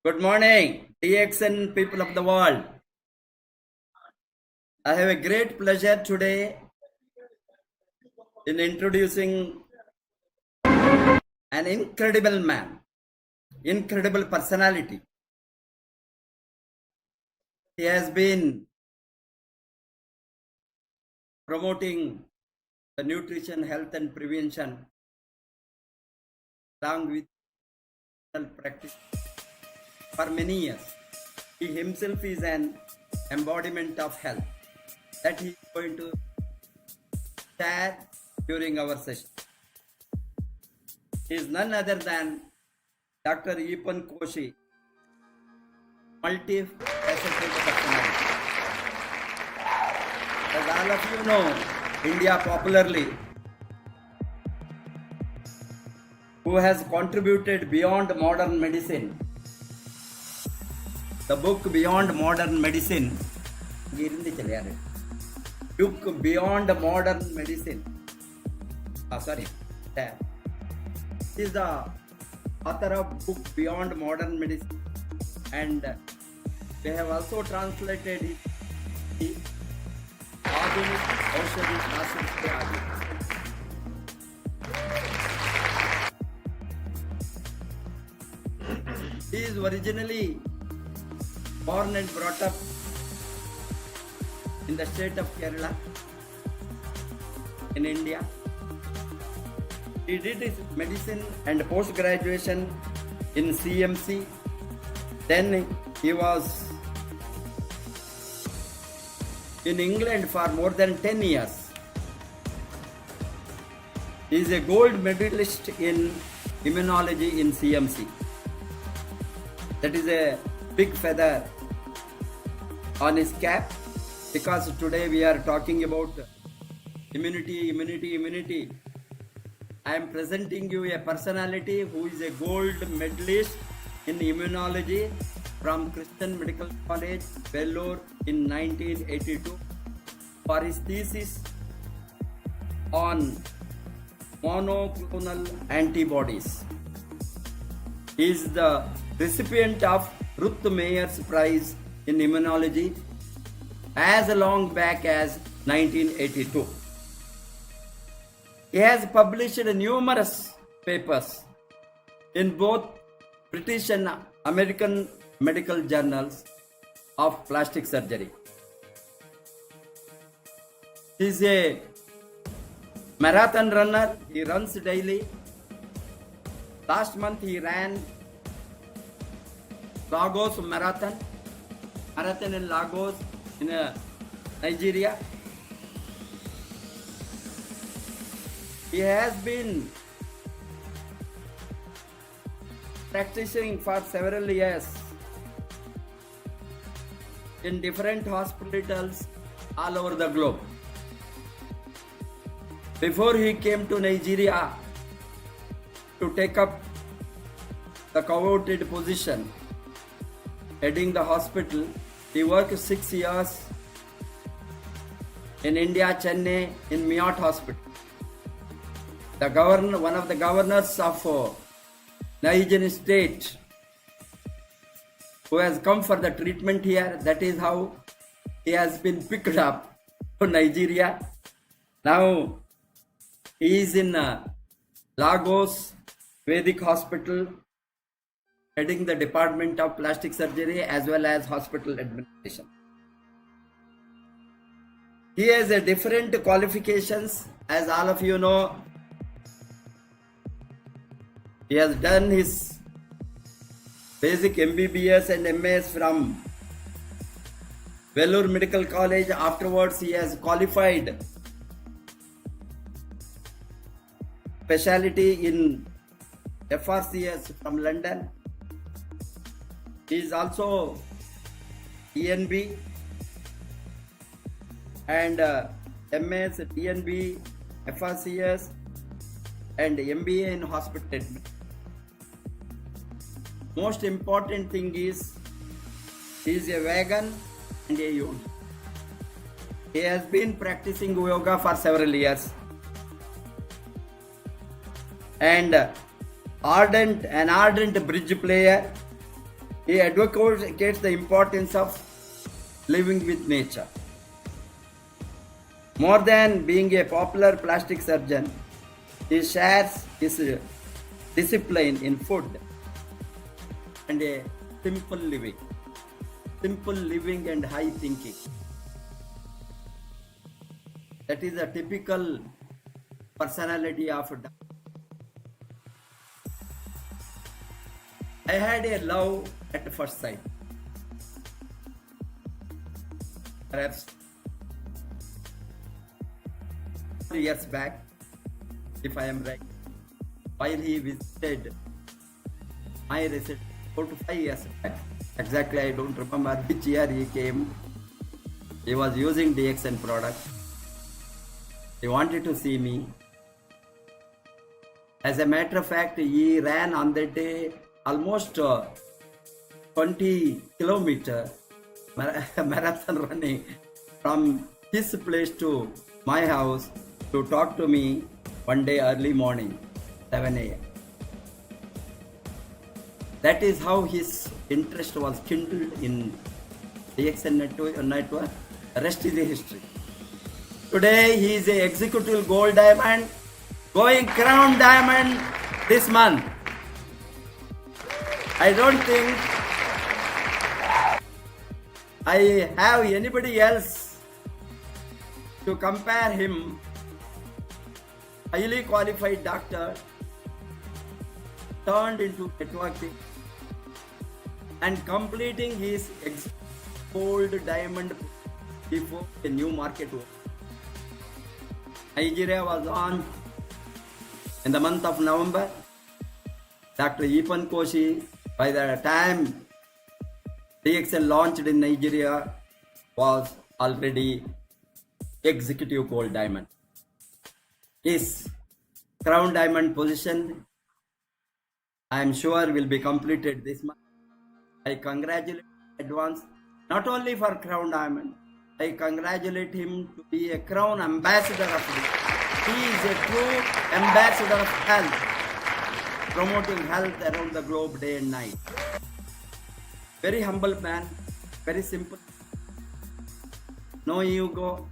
Good morning, DXN people of the world. I have a great pleasure today in introducing an incredible man, incredible personality. He has been promoting the nutrition, health, and prevention along with practice for many years. He himself is an embodiment of health that he is going to share during our session. He is none other than Dr. Eapen Koshi, multi-faceted personality. As all of you know, India popularly, who has contributed beyond modern medicine. The book Beyond Modern Medicine, book Beyond Modern Medicine. He is the author of book Beyond Modern Medicine, and they have also translated it. He is originally born and brought up in the state of Kerala in India. He did his medicine and post-graduation in CMC. Then he was in England for more than 10 years. He is a gold medalist in immunology in CMC. That is a big feather on his cap, because today we are talking about Immunity. I am presenting you a personality who is a gold medalist in immunology from Christian Medical College, Vellore in 1982 for his thesis on monoclonal antibodies. He is the recipient of Ruth Mayer's Prize in Immunology as long back as 1982. He has published numerous papers in both British and American medical journals of plastic surgery. He is a marathon runner. He runs daily. Last month he ran Lagos marathon in Lagos in Nigeria. He has been practicing for several years in different hospitals all over the globe. Before he came to Nigeria to take up the coveted position heading the hospital, he worked 6 years in India, Chennai, in Miyot Hospital. One of the governors of Nigerian state who has come for the treatment here, that is how he has been picked up to Nigeria. Now he is in Lagos Vedic Hospital heading the Department of Plastic Surgery as well as hospital administration. He has a different qualifications, as all of you know. He has done his basic MBBS and MS from Vellore Medical College. Afterwards, he has qualified specialty in FRCS from London. He is also ENB and MS, DNB, FRCS and MBA in hospital admin. Most important thing is he is a vegan and a yogi. He has been practicing yoga for several years and an ardent bridge player. He advocates the importance of living with nature. More than being a popular plastic surgeon, he shares his discipline in food and a simple living and high thinking. That is a typical personality of a doctor. I had a love at first sight. Perhaps years back, if I am right, while he visited my residence 4 to 5 years back. Exactly, I don't remember which year he came. He was using DXN product. He wanted to see me. As a matter of fact, he ran on that day almost 20 kilometer marathon running from his place to my house to talk to me one day early morning, 7 a.m. That is how his interest was kindled in DXN network. The rest is a history. Today he is a executive gold diamond, going crown diamond this month. I don't think I have anybody else to compare him. Highly qualified doctor turned into networking and completing his gold diamond before a new market opened. Nigeria was on in the month of November. Dr. Epan Koshi, by the time DXN launched in Nigeria, was already executive gold diamond. His crown diamond position, I am sure, will be completed this month. I congratulate in advance not only for crown diamond, I congratulate him to be a crown ambassador of health. He is a true ambassador of health, promoting health around the globe day and night. Very humble man, very simple, no ego,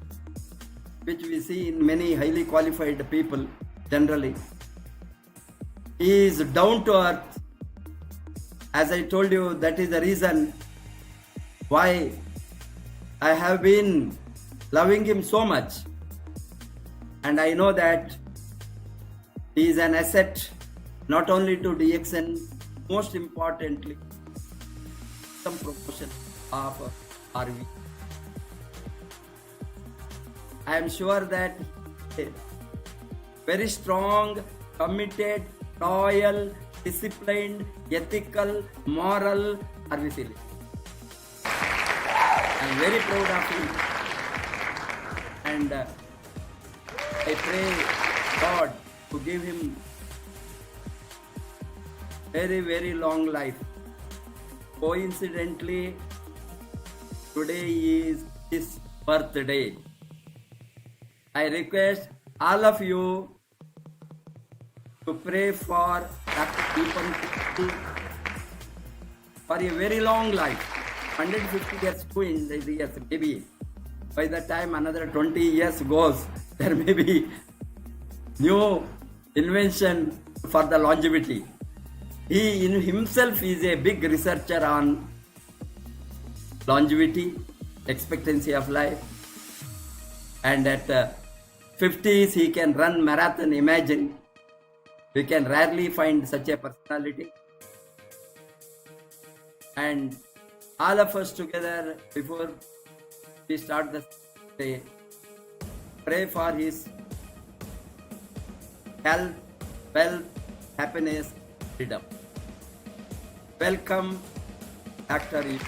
which we see in many highly qualified people generally. He is down to earth. As I told you, that is the reason why I have been loving him so much. And I know that he is an asset not only to DXN, most importantly, some promotion of RV. I am sure that very strong, committed, loyal, disciplined, ethical, moral RV. I am very proud of him, and I pray God to give him very long life. Coincidentally, today is his birthday. I request all of you to pray for Dr. Deepan Kutty for a very long life. 150 years, 2 years, maybe. By the time another 20 years goes, there may be new invention for the longevity. He in himself is a big researcher on longevity, expectancy of life, and at 50s he can run marathon. Imagine, we can rarely find such a personality. And all of us together, before we start the day, pray for his health, wealth, happiness, freedom. Welcome, Dr. E.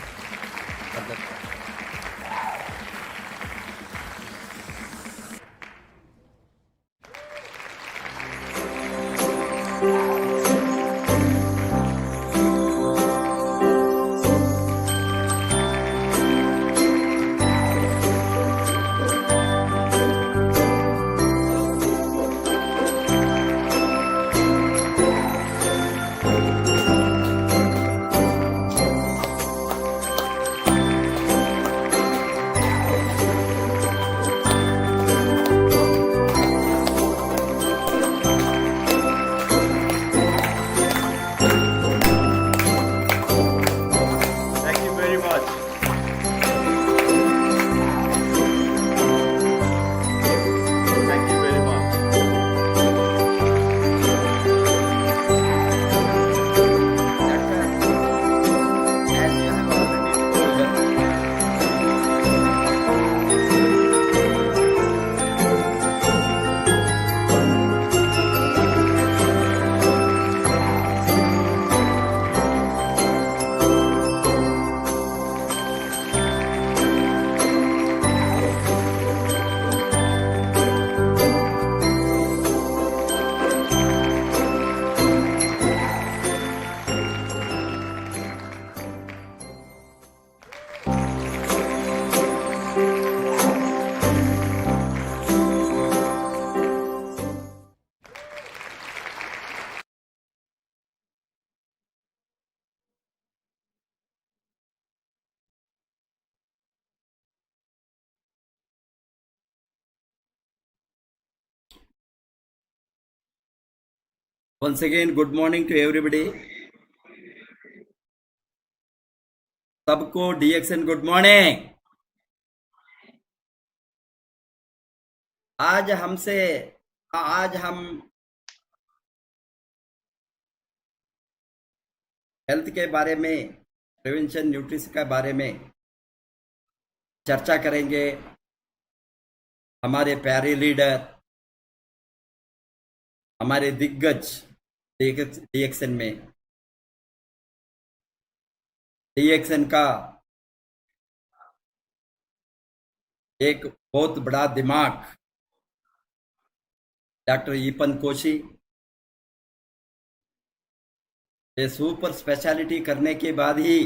Thank you very much. Thank you very much. As you have already told us, once again, good morning to everybody. सबको DXN good morning. आज हम health के बारे में, prevention nutrition के बारे में चर्चा करेंगे. हमारे प्यारे लीडर, हमारे दिग्गज DXN में, DXN का एक बहुत बड़ा दिमाग डॉक्टर ईपन कोशी, ये सुपर स्पेशलिटी करने के बाद ही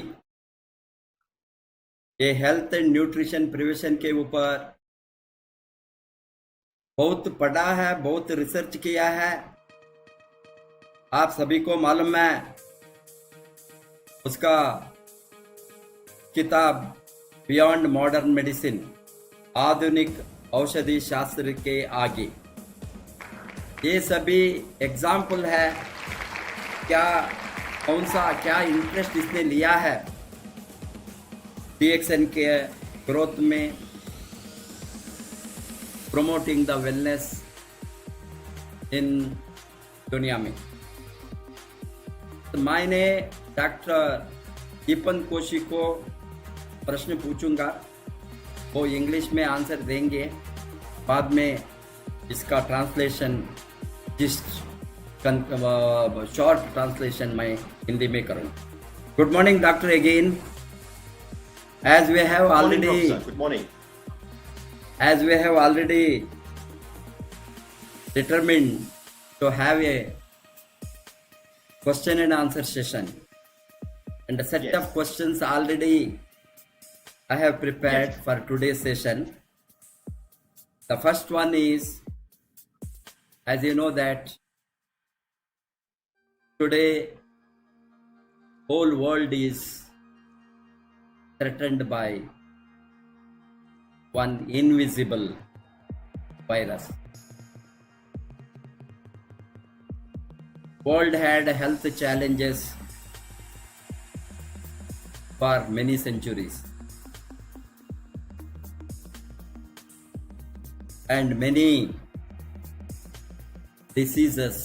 ये हेल्थ एंड न्यूट्रिशन प्रिवेशन के ऊपर बहुत पढ़ा है, बहुत रिसर्च किया है। आप सभी को मालूम है उसका किताब बियॉन्ड मॉडर्न मेडिसिन, आधुनिक औषधि शास्त्र के आगे, ये सभी एग्जाम्पल है क्या इंटरेस्ट इसने लिया है डीएक्सएन के ग्रोथ में, प्रमोटिंग द वेलनेस इन दुनिया में। तो मैंने डॉक्टर ईपन कोशी को प्रश्न पूछूंगा, वो इंग्लिश में आंसर देंगे, बाद में इसका ट्रांसलेशन शॉर्ट ट्रांसलेशन मैं हिंदी में करूँ। Good morning doctor again, as we have already Good morning. as we have already determined to have a question and answer session, and a set Yes. of questions already I have prepared Yes. for today's session. The first one is, as you know that today whole world is threatened by one invisible virus. World had health challenges for many centuries, and many diseases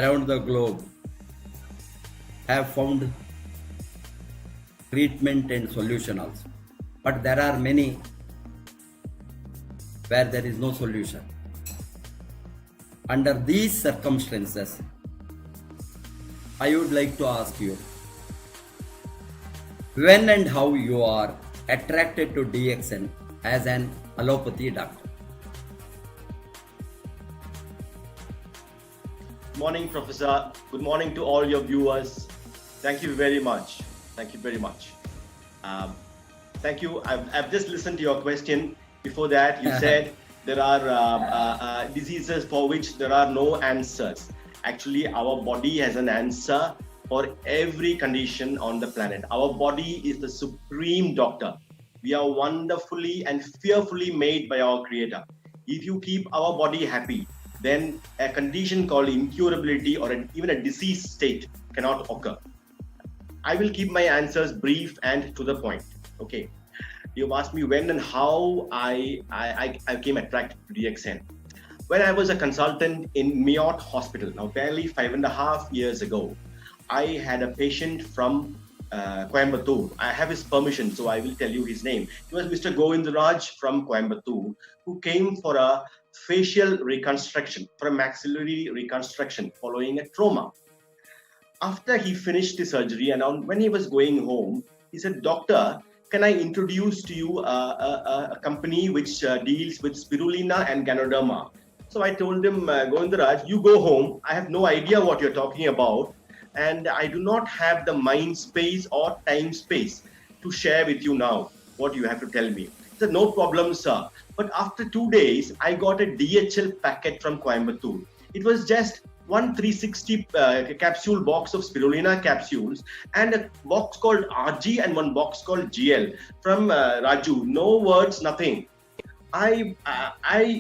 around the globe have found treatment and solution also, but there are many where there is no solution. Under these circumstances, I would like to ask you, when and how you are attracted to DXN as an allopathy doctor? Good morning, Professor. Good morning to all your viewers. Thank you very much. Thank you very much. Thank you. I've just listened to your question. Before that, you said there are diseases for which there are no answers. Actually, our body has an answer for every condition on the planet. Our body is the supreme doctor. We are wonderfully and fearfully made by our Creator. If you keep our body happy, then a condition called incurability or even a disease state cannot occur. I will keep my answers brief and to the point. Okay. You've asked me when and how I came attracted to DXN. When I was a consultant in Miyot Hospital, now barely 5.5 years ago, I had a patient from Coimbatore. I have his permission, so I will tell you his name. He was Mr. Govindaraj from Coimbatore, who came for a facial reconstruction, for a maxillary reconstruction following a trauma. After he finished the surgery and when he was going home, he said, "Doctor, can I introduce to you a company which deals with spirulina and ganoderma?" So I told him, "Govindaraj, you go home. I have no idea what you're talking about, and I do not have the mind space or time space to share with you now what you have to tell me." He said, "No problem, sir." But after 2 days, I got a DHL packet from Coimbatore. It was just one 360 capsule box of spirulina capsules and a box called RG and one box called GL from Raju. No words, nothing. I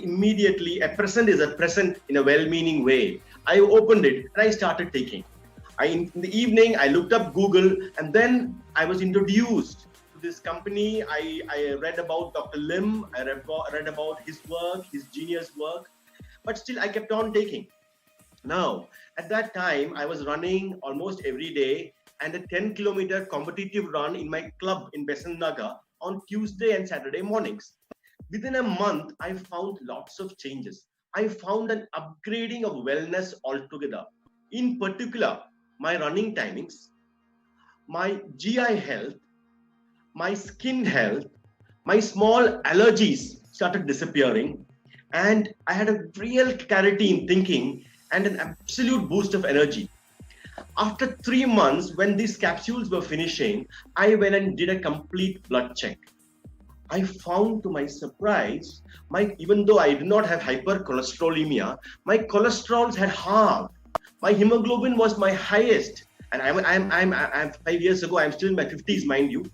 immediately, a present is a present in a well-meaning way. I opened it and I started taking. In the evening, I looked up Google and then I was introduced to this company. I read about Dr. Lim. I read about his work, his genius work, but still I kept on taking. Now, at that time, I was running almost every day and a 10-kilometer competitive run in my club in Besant Nagar on Tuesday and Saturday mornings. Within a month, I found lots of changes. I found an upgrading of wellness altogether. In particular, my running timings, my GI health, my skin health, my small allergies started disappearing. and I had a real clarity in thinking and an absolute boost of energy. After 3 months, when these capsules were finishing, I went and did a complete blood check. I found to my surprise, my even though I did not have hypercholesterolemia, my cholesterols had halved. My hemoglobin was my highest, and I'm 5 years ago. I'm still in my 50s, mind you.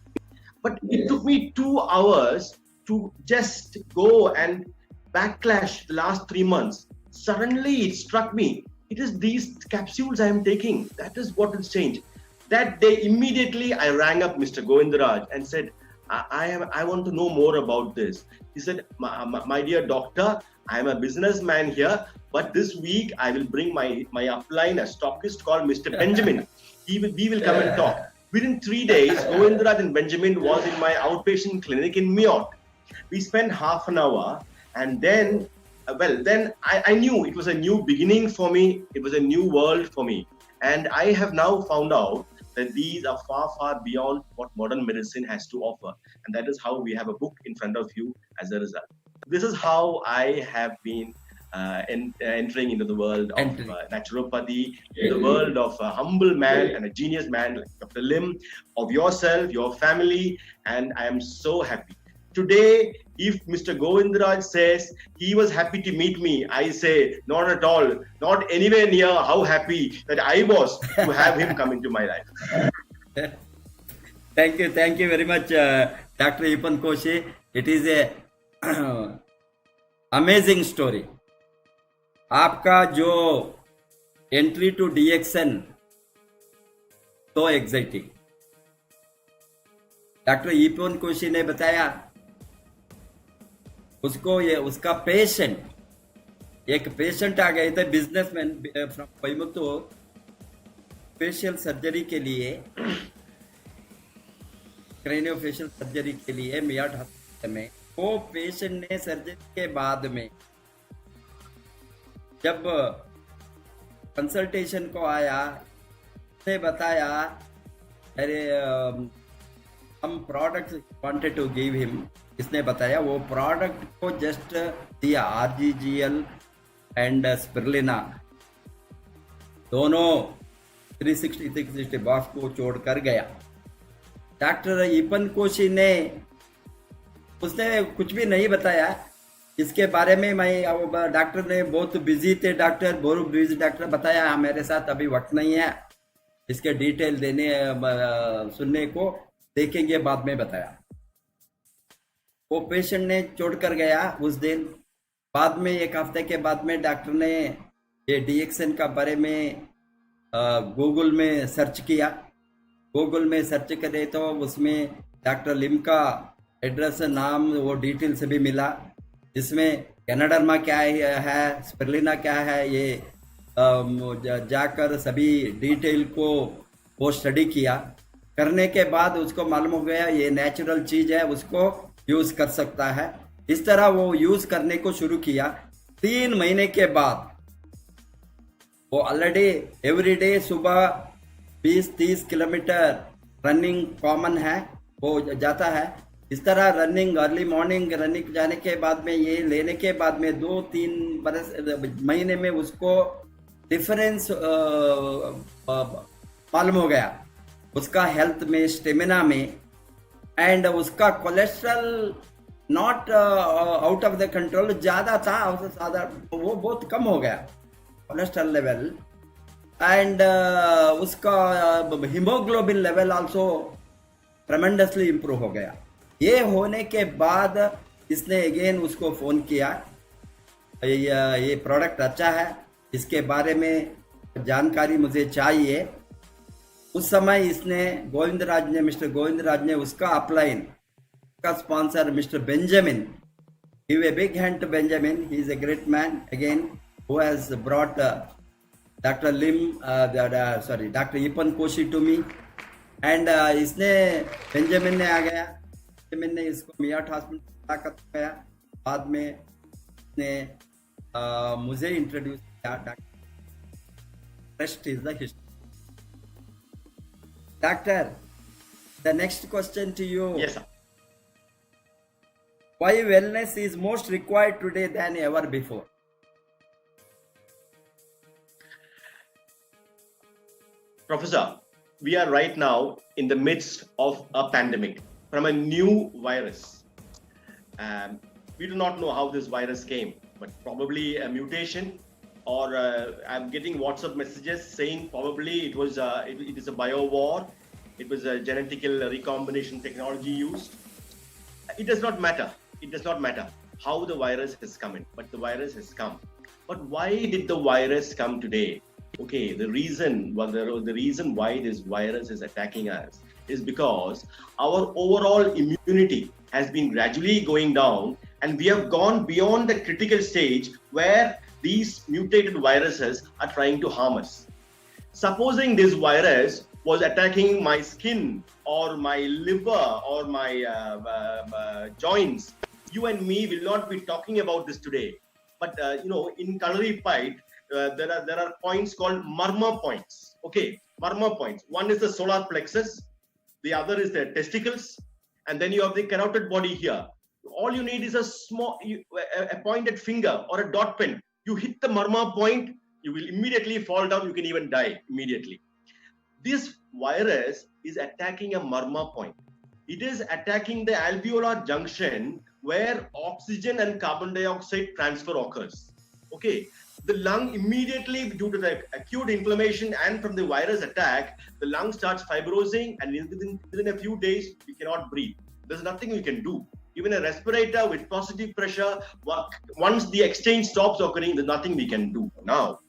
But it took me 2 hours to just go and backlash the last 3 months. Suddenly, it struck me. It is these capsules I am taking. That is what has changed. That day, immediately, I rang up Mr. Govindaraj and said, I want to know more about this. He said, my dear doctor, I am a businessman here, but this week I will bring my upline, a stockist called Mr. Benjamin. We will come and talk. Within 3 days, Govindaraj and Benjamin was in my outpatient clinic in Miyot. We spent half an hour, and then, I knew it was a new beginning for me. It was a new world for me. And I have now found out that these are far, far beyond what modern medicine has to offer. And that is how we have a book in front of you as a result. This is how I have been entering into the world of naturopathy, the world of a humble man and a genius man like Dr. Lim, of yourself, your family, and I am so happy. Today, if Mr. Govindaraj says he was happy to meet me, I say not at all, not anywhere near how happy that I was to have him come into my life. Thank you very much, Dr. Ipan Koshi. It is a amazing story. आपका जो entry to डीएक्सन तो exciting. Doctor Eapen Koshi ने बताया उसको, ये उसका एक patient आ गए थे, businessman from Coimbatore, facial surgery के लिए, क्रेनियोफेशियल सर्जरी के लिए मियाट हॉस्पिटल में. वो पेशेंट ने सर्जरी के बाद में जब कंसल्टेशन को आया, उसने बताया, अरे हम product wanted to give him. इसने बताया वो प्रोडक्ट को जस्ट दिया, RGGL एंड स्पिरुलिना दोनों 360 बॉक्स को छोड़कर गया. डॉक्टर ईपन कोशी ने, उसने कुछ भी नहीं बताया इसके बारे में. मैं डॉक्टर ने बहुत बिजी थे, बहुत बिजी डॉक्टर बताया मेरे साथ अभी वक्त नहीं है इसके डिटेल देने सुनने को, देखेंगे बाद में बताया. वो पेशेंट ने छोड़कर गया उस दिन. बाद में एक हफ्ते के बाद में डॉक्टर ने ये डीएक्सन का बारे में गूगल में सर्च किया. गूगल में सर्च करे तो उसमें डॉक्टर लिम का एड्रेस, नाम, वो डिटेल से भी मिला, जिसमें कैनाडर्मा क्या है, स्पिरुलिना क्या है, ये जाकर सभी डिटेल को वो स्टडी किया. करने के बाद उसको मालूम हो गया ये नेचुरल चीज है, उसको यूज कर सकता है. इस तरह वो यूज करने को शुरू किया. 3 महीने के बाद वो ऑलरेडी एवरीडे सुबह 20-30 किलोमीटर रनिंग कॉमन है, वो जाता है. इस तरह रनिंग, अर्ली मॉर्निंग रनिंग जाने के बाद में, ये लेने के बाद में 2-3 महीने में उसको डिफरेंस मालूम हो गया, उसका हेल्थ में, स्टेमिना में, एंड उसका cholesterol not out of the control, ज्यादा था, वो बहुत कम हो गया कोलेस्ट्रॉल लेवल, एंड उसका haemoglobin level also tremendously improve हो गया. ये होने के बाद इसने अगेन उसको फोन किया, ये प्रोडक्ट अच्छा है, इसके बारे में जानकारी मुझे चाहिए. उस समय इसने मिस्टर गोविंदराज ने उसका अपलाइन का sponsor mister Benjamin, give a big hand to Benjamin, he is a great man again who has brought doctor Lim, doctor Eapen Koshy to me. And इसने बेंजामिन ने आ गया, बेंजामिन ने इसको मियाट हॉस्पिटल कर गया. बाद में इसने मुझे इंट्रोड्यूस किया. Rest is the history. Doctor, the next question to you. Yes, sir. why wellness is most required today than ever before. Professor, we are right now in the midst of a pandemic from a new virus. We do not know how this virus came, but probably a mutation, or I'm getting WhatsApp messages saying probably it was it is a bio war. It was a genetical recombination technology used. It does not matter. It does not matter how the virus has come in, but the virus has come. But why did the virus come today? Okay, the reason why this virus is attacking us is because our overall immunity has been gradually going down, and we have gone beyond the critical stage where these mutated viruses are trying to harm us. Supposing this virus was attacking my skin or my liver or my joints, you and me will not be talking about this today. But in culinary fight, there are points called marma points. Okay, marma points. One is the solar plexus, the other is the testicles, and then you have the carotid body here. All you need is a pointed finger or a dot pen. You hit the marma point, you will immediately fall down. You can even die immediately. This virus is attacking a marma point. It is attacking the alveolar junction where oxygen and carbon dioxide transfer occurs. Okay, the lung immediately, due to the acute inflammation and from the virus attack, the lung starts fibrosing, and within a few days we cannot breathe. There's nothing we can do. Even a respirator with positive pressure, once the exchange stops occurring, there's nothing we can do. Now,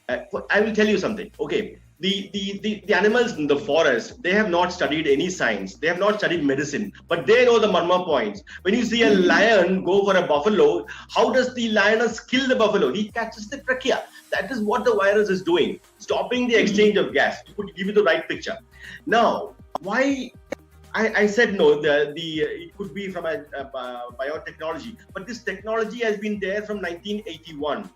I will tell you something. Okay, the animals in the forest, they have not studied any science. They have not studied medicine, but they know the marma points. When you see a lion go for a buffalo, how does the lioness kill the buffalo? He catches the trachea. That is what the virus is doing, stopping the exchange of gas. To give you the right picture. Now, why? I said no. It could be from a biotechnology, but this technology has been there from 1981.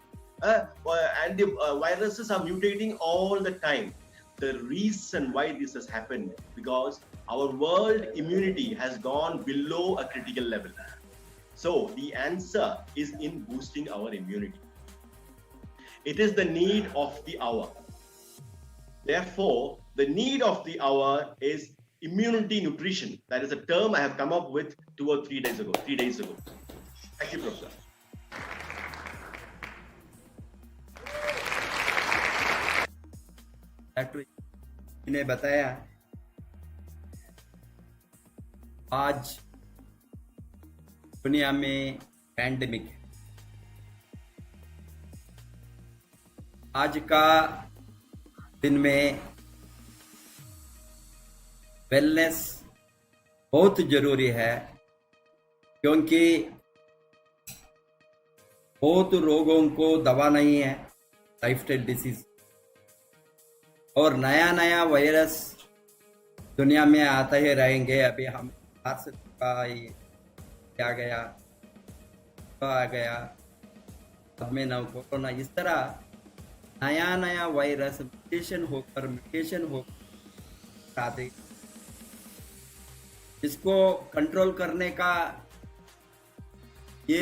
And the viruses are mutating all the time. The reason why this has happened because our world immunity has gone below a critical level. So the answer is in boosting our immunity. It is the need of the hour. Therefore, the need of the hour is immunity nutrition. That is a term I have come up with 2 or 3 days ago. Thank you, Professor. Doctor ने बताया आज दुनिया में pandemic है। आज का दिन में वेलनेस बहुत जरूरी है, क्योंकि बहुत रोगों को दवा नहीं है, लाइफस्टाइल डिसीज और नया नया वायरस दुनिया में आते ही रहेंगे। अभी हम बाहर से आ गया अब में ना कोरोना, इस तरह नया नया वायरस म्यूटेशन होकर आते। इसको कंट्रोल करने का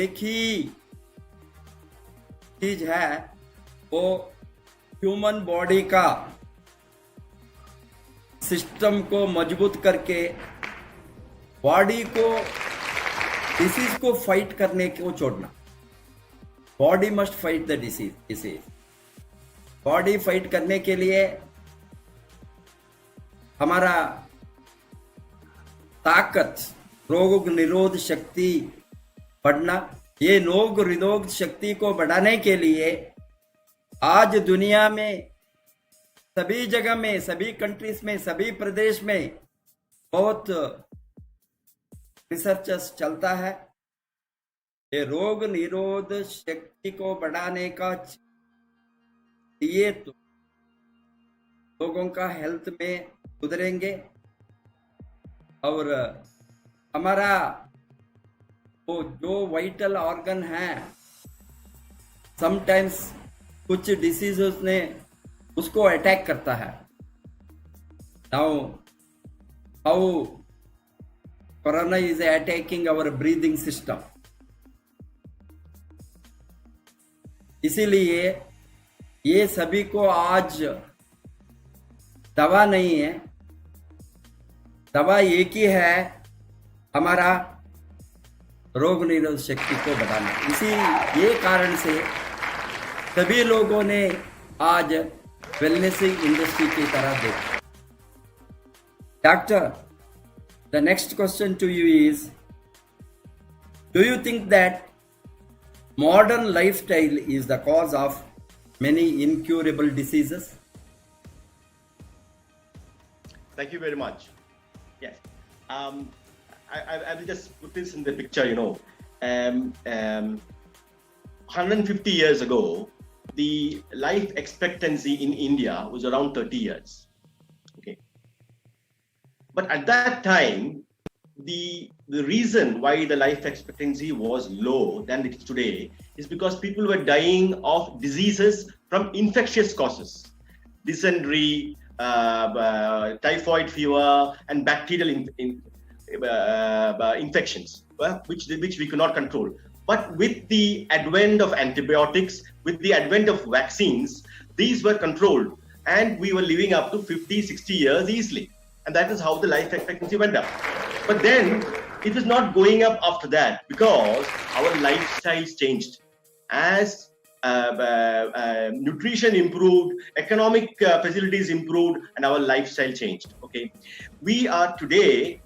एक ही चीज है, वो ह्यूमन बॉडी का सिस्टम को मजबूत करके बॉडी को डिसीज को फाइट करने को छोड़ना। Body must fight the disease. Body fight करने के लिए हमारा ताकत, रोग निरोध शक्ति बढ़ना। ये रोग निरोध शक्ति को बढ़ाने के लिए आज दुनिया में सभी जगह में, सभी कंट्रीज में, सभी प्रदेश में बहुत रिसर्चस चलता है। ये रोग निरोध शक्ति को बढ़ाने का लिए तो लोगों का हेल्थ में सुधरेंगे और हमारा वो जो वाइटल ऑर्गन है, समटाइम्स कुछ डिसीजेस ने उसको अटैक करता है। Now how corona is attacking our breathing system. इसीलिए ये सभी को आज दवा नहीं है, दवा एक ही है, हमारा रोग निरोधक शक्ति को बढ़ाना। इसी ये कारण से सभी लोगों ने आज वेलनेस इंडस्ट्री की तरह देखा। Doctor, the next question to you is, do you think that modern lifestyle is the cause of many incurable diseases? Thank you very much. Yes. I will just put this in the picture, 150 years ago, the life expectancy in India was around 30 years. Okay. But at that time, the reason why the life expectancy was low than it is today is because people were dying of diseases from infectious causes. Dysentery, typhoid fever, and bacterial infections, which we could not control. But with the advent of antibiotics, with the advent of vaccines, these were controlled, and we were living up to 50, 60 years easily. And that is how the life expectancy went up. But then it was not going up after that because our lifestyles changed. As nutrition improved, economic facilities improved, and our lifestyle changed. Okay, we are today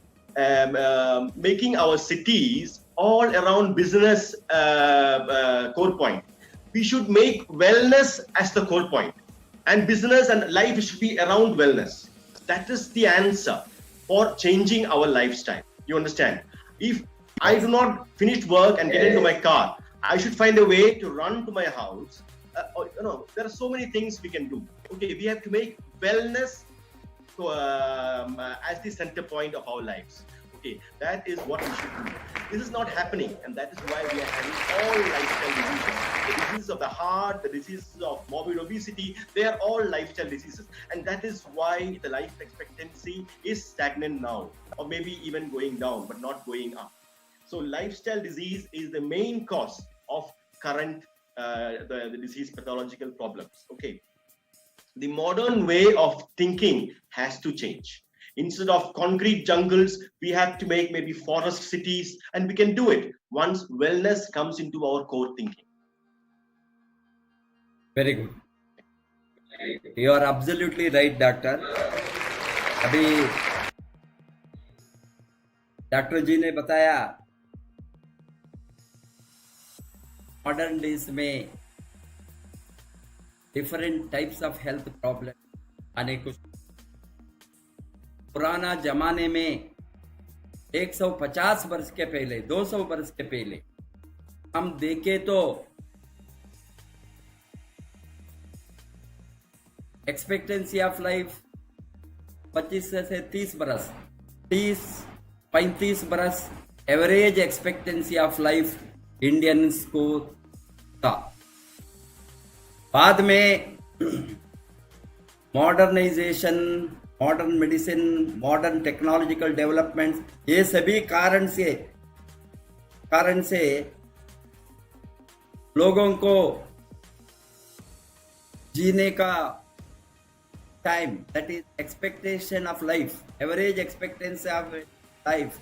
making our cities all around business core point. We should make wellness as the core point, and business and life should be around wellness. That is the answer for changing our lifestyle. You understand? If I do not finish work and get into my car, I should find a way to run to my house. There are so many things we can do. Okay, we have to make wellness as the center point of our lives. Okay, that is what we should do. This is not happening, and that is why we are having all lifestyle diseases. The diseases of the heart, the diseases of morbid obesity, they are all lifestyle diseases. And that is why the life expectancy is stagnant now, or maybe even going down, but not going up. So lifestyle disease is the main cause of current the disease pathological problems. Okay, the modern way of thinking has to change. Instead of concrete jungles, we have to make maybe forest cities, and we can do it once wellness comes into our core thinking. Very good. You are absolutely right, doctor. अभी doctor ji ने बताया modern days में different types of health problem आने को। पुराना जमाने में 150 वर्ष के पहले, 200 वर्ष के पहले हम देखे तो एक्सपेक्टेंसी ऑफ लाइफ 25 से 30 बरस, 30-35 बरस average expectancy of life Indians को था। बाद में modernization, modern medicine, modern technological development, ये सभी कारण से लोगों को जीने का time, that is expectation of life, average expectancy of life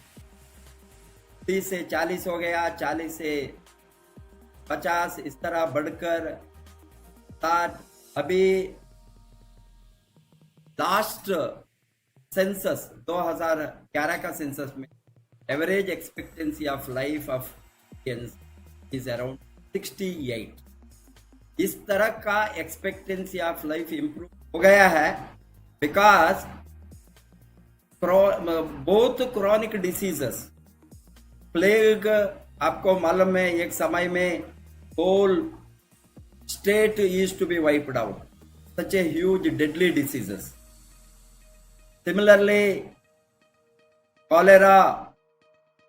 30 से 40 हो गया, 40 से 50, इस तरह बढ़कर 60। अभी लास्ट सेंसस 2011 का सेंसस में average expectancy of life of Indians is around 68। इस तरह का एक्सपेक्टेंसी ऑफ लाइफ इंप्रूव हो गया है because both chronic diseases, plague, आपको मालूम है एक समय में whole state used to be wiped out, such a huge deadly diseases. Similarly, cholera,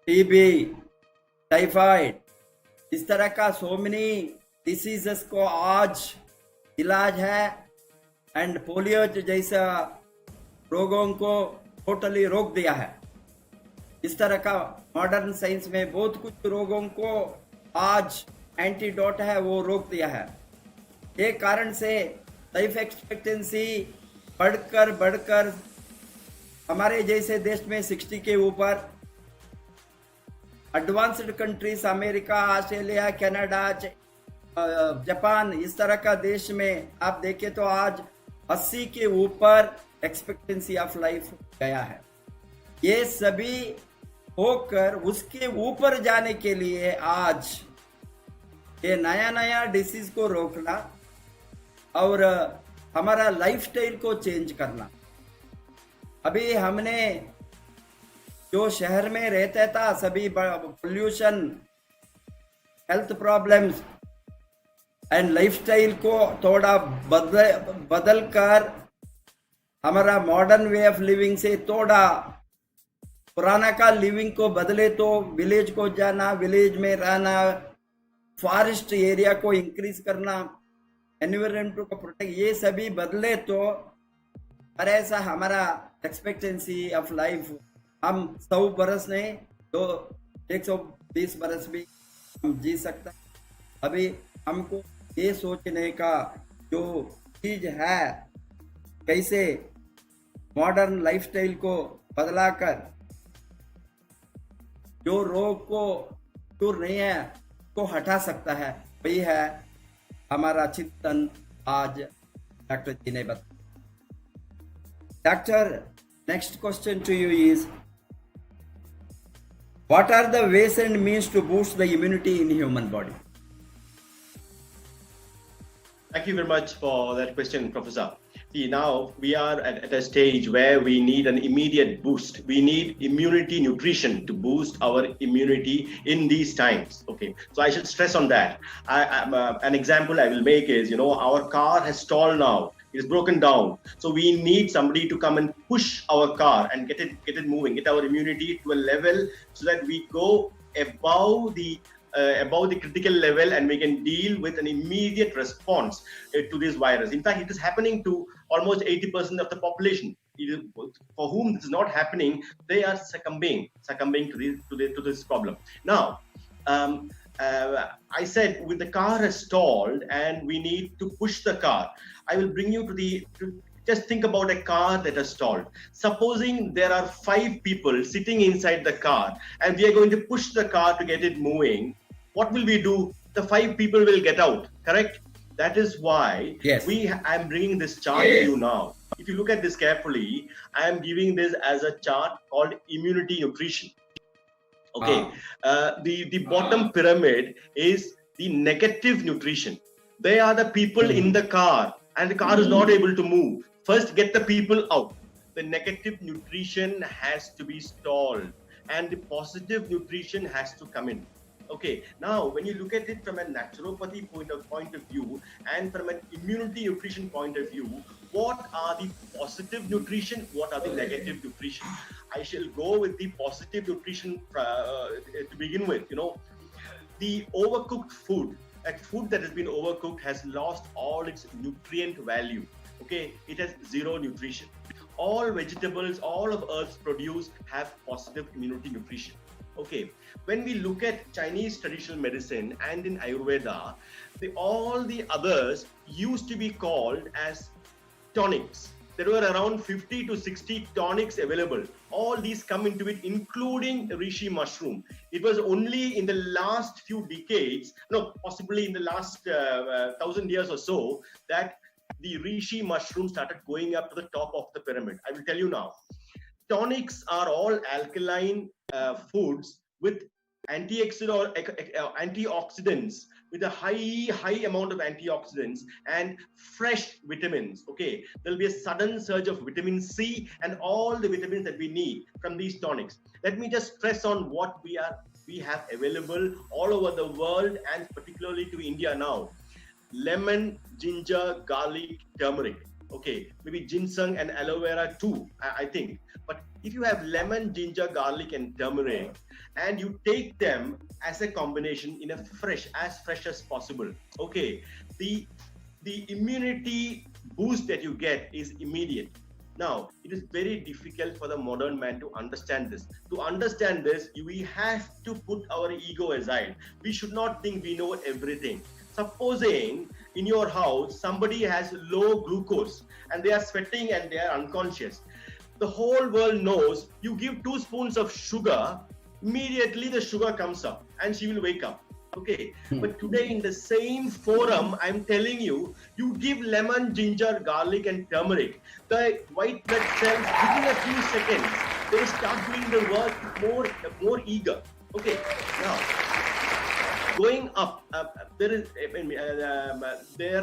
TB, typhoid, इस तरह का so many diseases को आज इलाज है, एंड पोलियो जैसा रोगों को टोटली रोक दिया है। इस तरह का मॉडर्न साइंस में बहुत कुछ रोगों को आज एंटीडोट है वो रोक दिया है। एक कारण से लाइफ एक्सपेक्टेंसी बढ़कर बढ़कर हमारे जैसे देश में 60 के ऊपर, advanced countries America, Australia, Canada, Japan, इस तरह का देश में आप देखें तो आज 80 के ऊपर एक्सपेक्टेंसी ऑफ लाइफ गया है। ये सभी होकर उसके ऊपर जाने के लिए आज ये नया नया डिसीज को रोकना और हमारा लाइफस्टाइल को चेंज करना। अभी हमने जो शहर में रहता था सभी pollution, health problems and lifestyle को थोड़ा बदल कर हमारा मॉडर्न वे ऑफ लिविंग से थोड़ा पुराना का लिविंग को बदले तो विलेज को जाना, विलेज में रहना, फॉरेस्ट एरिया को इंक्रीज करना, एनवायरमेंट को प्रोटेक्ट, ये सभी बदले तो और ऐसा हमारा एक्सपेक्टेंसी ऑफ लाइफ हम 100 बरस नहीं तो 120 बरस भी हम जी सकते हैं। अभी हमको ये सोचने का जो चीज है कैसे मॉडर्न लाइफस्टाइल को बदलाकर जो रोग को दूर नहीं है को हटा सकता है, वही है हमारा चिंतन आज डॉक्टर जी ने बताया। Doctor, next question to you is, what are the ways and means to boost the immunity in human body? Thank you very much for that question, Professor. See, now we are at a stage where we need an immediate boost. We need immunity nutrition to boost our immunity in these times. Okay, so I should stress on that. An example I will make is, our car has stalled now. It is broken down. So we need somebody to come and push our car and get it moving, get our immunity to a level so that we go above the critical level and we can deal with an immediate response to this virus. In fact, it is happening to almost 80% of the population. For whom this is not happening, they are succumbing to this problem. Now, I said with the car has stalled and we need to push the car. I will bring you to just think about a car that has stalled. Supposing there are 5 people sitting inside the car and we are going to push the car to get it moving. What will we do? The 5 people will get out, correct? That is why yes. I am bringing this chart to you now. If you look at this carefully, I am giving this as a chart called immunity nutrition. Okay, the bottom pyramid is the negative nutrition. They are the people in the car and the car is not able to move. First, get the people out. The negative nutrition has to be stalled and the positive nutrition has to come in. Okay, now when you look at it from a naturopathy point of view and from an immunity nutrition point of view, what are the positive nutrition? What are the negative nutrition? I shall go with the positive nutrition to begin with. The overcooked food, a food that has been overcooked has lost all its nutrient value. Okay, it has zero nutrition. All vegetables, all of Earth's produce have positive immunity nutrition. Okay, when we look at Chinese traditional medicine and in Ayurveda, all the others used to be called as tonics. There were around 50 to 60 tonics available. All these come into it, including reishi mushroom. It was only in the last few decades, possibly in the last 1,000 years or so, that the reishi mushroom started going up to the top of the pyramid. I will tell you now. Tonics are all alkaline foods with antioxidants, with a high amount of antioxidants and fresh vitamins. Okay, there'll be a sudden surge of vitamin C and all the vitamins that we need from these tonics. Let me just stress on what we have available all over the world and particularly to India now. Lemon, ginger, garlic, turmeric. Okay, maybe ginseng and aloe vera too, I think. But if you have lemon, ginger, garlic and turmeric and you take them as a combination in as fresh as possible, okay, the immunity boost that you get is immediate. Now, it is very difficult for the modern man to understand this. To understand this, we have to put our ego aside. We should not think we know everything. Supposing in your house somebody has low glucose and they are sweating and they are unconscious, the whole world knows you give 2 spoons of sugar, immediately the sugar comes up and she will wake up. Okay, but today in the same forum, I'm telling you, you give lemon, ginger, garlic, and turmeric. The white blood cells within a few seconds they start doing the work more eager. Okay, now going up, there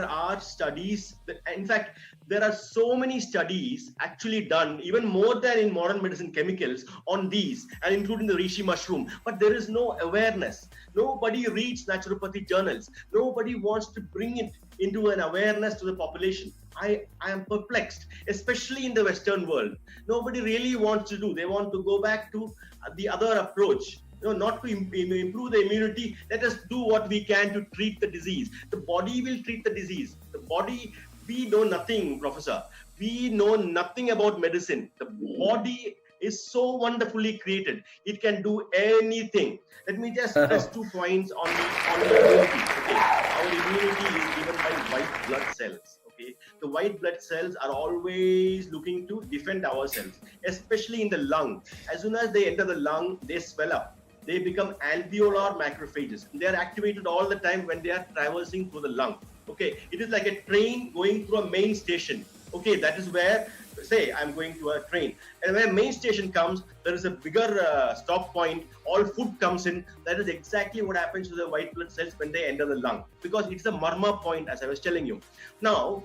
are studies. In fact, there are so many studies actually done, even more than in modern medicine chemicals, on these, and including the reishi mushroom. But there is no awareness. Nobody reads naturopathy journals. Nobody wants to bring it into an awareness to the population. I am perplexed, especially in the Western world. Nobody really wants to do. They want to go back to the other approach. Not to improve the immunity. Let us do what we can to treat the disease. The body will treat the disease. The body, we know nothing, Professor. We know nothing about medicine. The body is so wonderfully created. It can do anything. Let me just stress 2 points on the immunity. Okay, our immunity is given by white blood cells. Okay, the white blood cells are always looking to defend ourselves, especially in the lung. As soon as they enter the lung, they swell up. They become alveolar macrophages. They are activated all the time when they are traversing through the lung. Okay, it is like a train going through a main station. Okay, that is where, say, I'm going to a train, and when a main station comes, there is a bigger stop point. All food comes in. That is exactly what happens to the white blood cells when they enter the lung, because it's a murmur point, as I was telling you. Now,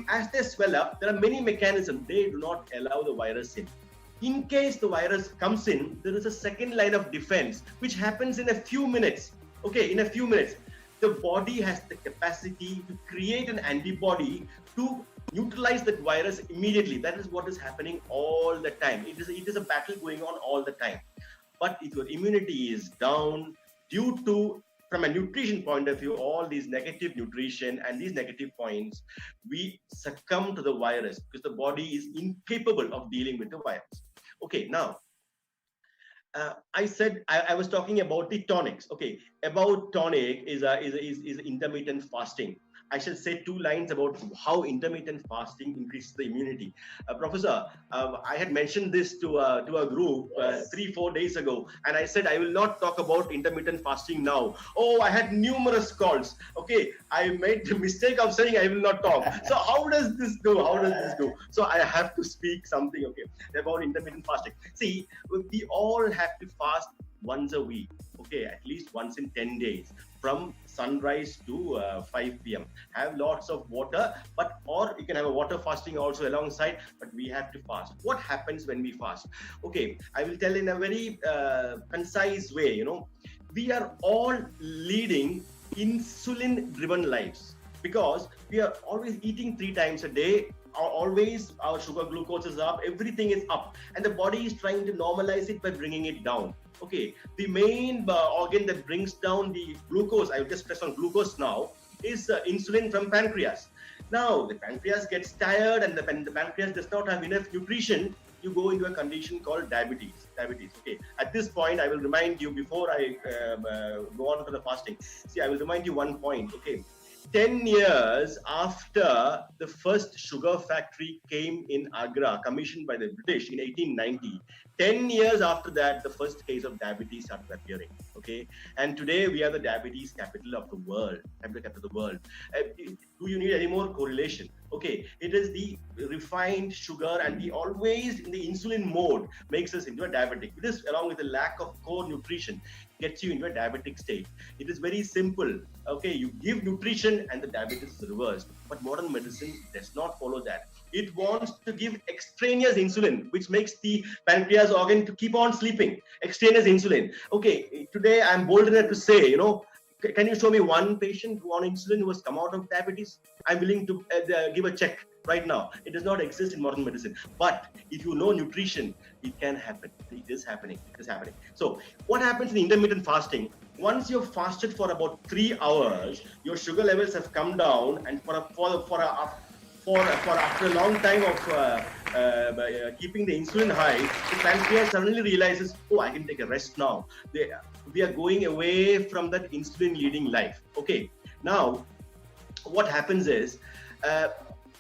as they swell up, there are many mechanisms. They do not allow the virus in. In case the virus comes in, there is a second line of defense, which happens in a few minutes. Okay, in a few minutes, the body has the capacity to create an antibody to neutralize that virus immediately. That is what is happening all the time. It is a battle going on all the time. But if your immunity is down due to, from a nutrition point of view, all these negative nutrition and these negative points, we succumb to the virus because the body is incapable of dealing with the virus. Okay, now, I was talking about the tonics. Okay, about tonic is intermittent fasting. I shall say 2 lines about how intermittent fasting increases the immunity. Professor, I had mentioned this to a group 3-4 days ago, and I said I will not talk about intermittent fasting now. Oh, I had numerous calls. Okay, I made the mistake of saying I will not talk. So how does this go? How does this go? So I have to speak something, okay, about intermittent fasting. See, we all have to fast once a week. Okay, at least once in 10 days, from sunrise to 5 p.m. Have lots of water, or you can have a water fasting also alongside, but we have to fast. What happens when we fast? Okay, I will tell in a very concise way. We are all leading insulin driven lives because we are always eating 3 times a day. Always our sugar glucose is up, everything is up, and the body is trying to normalize it by bringing it down. Okay, the main organ that brings down the glucose, I will just stress on glucose now, is insulin from pancreas. Now, the pancreas gets tired and the pancreas does not have enough nutrition. You go into a condition called diabetes. Okay, at this point, I will remind you before I go on to the fasting. See, I will remind you one point. Okay, 10 years after the first sugar factory came in Agra, commissioned by the British in 1890, 10 years after that, the first case of diabetes started appearing. Okay, and today we are the diabetes capital of the world. Do you need any more correlation? Okay, it is the refined sugar and the always in the insulin mode makes us into a diabetic. This, along with the lack of core nutrition, gets you into a diabetic state. It is very simple. Okay, you give nutrition and the diabetes is reversed. But modern medicine does not follow that. It wants to give extraneous insulin, which makes the pancreas organ to keep on sleeping. Extraneous insulin. Okay, today I'm bold enough to say, can you show me one patient on insulin who has come out of diabetes? I'm willing to give a check right now. It does not exist in modern medicine. But if you know nutrition, it can happen. It is happening. So what happens in intermittent fasting? Once you've fasted for about 3 hours, your sugar levels have come down, and for after a long time of keeping the insulin high, the pancreas suddenly realizes, oh, I can take a rest now. We are going away from that insulin leading life. Okay, now what happens is,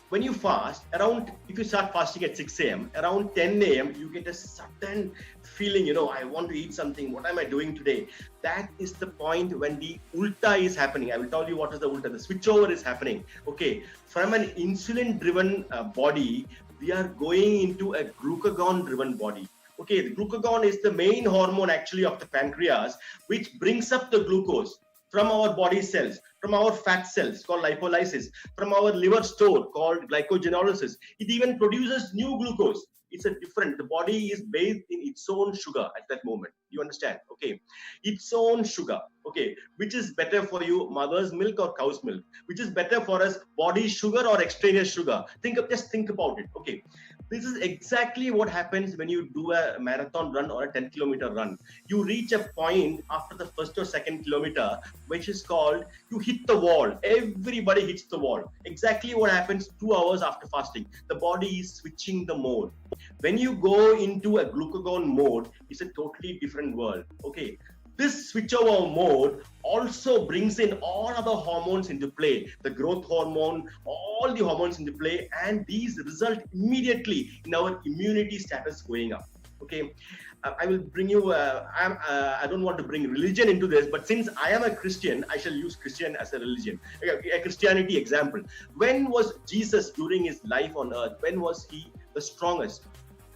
when you fast, if you start fasting at 6 a.m., around 10 a.m., you get a sudden feeling, I want to eat something. What am I doing today? That is the point when the ulta is happening. I will tell you what is the ulta. The switchover is happening. Okay, from an insulin-driven body, we are going into a glucagon-driven body. Okay, the glucagon is the main hormone actually of the pancreas, which brings up the glucose from our body cells, from our fat cells called lipolysis, from our liver store called glycogenolysis. It even produces new glucose. The body is bathed in its own sugar at that moment. You understand? Okay. Its own sugar. Okay. Which is better for you, mother's milk or cow's milk? Which is better for us, body sugar or extraneous sugar? Just think about it. Okay. This is exactly what happens when you do a marathon run or a 10-kilometer run. You reach a point after the first or second kilometer, which is called, you hit the wall. Everybody hits the wall. Exactly what happens 2 hours after fasting. The body is switching the mode. When you go into a glucagon mode, it's a totally different world. Okay. This switchover mode also brings in all other hormones into play, the growth hormone, all the hormones into play, and these result immediately in our immunity status going up. Okay, I will bring you, I don't want to bring religion into this, but since I am a Christian, I shall use Christian as a religion, a Christianity example. When was Jesus during his life on earth? When was he the strongest?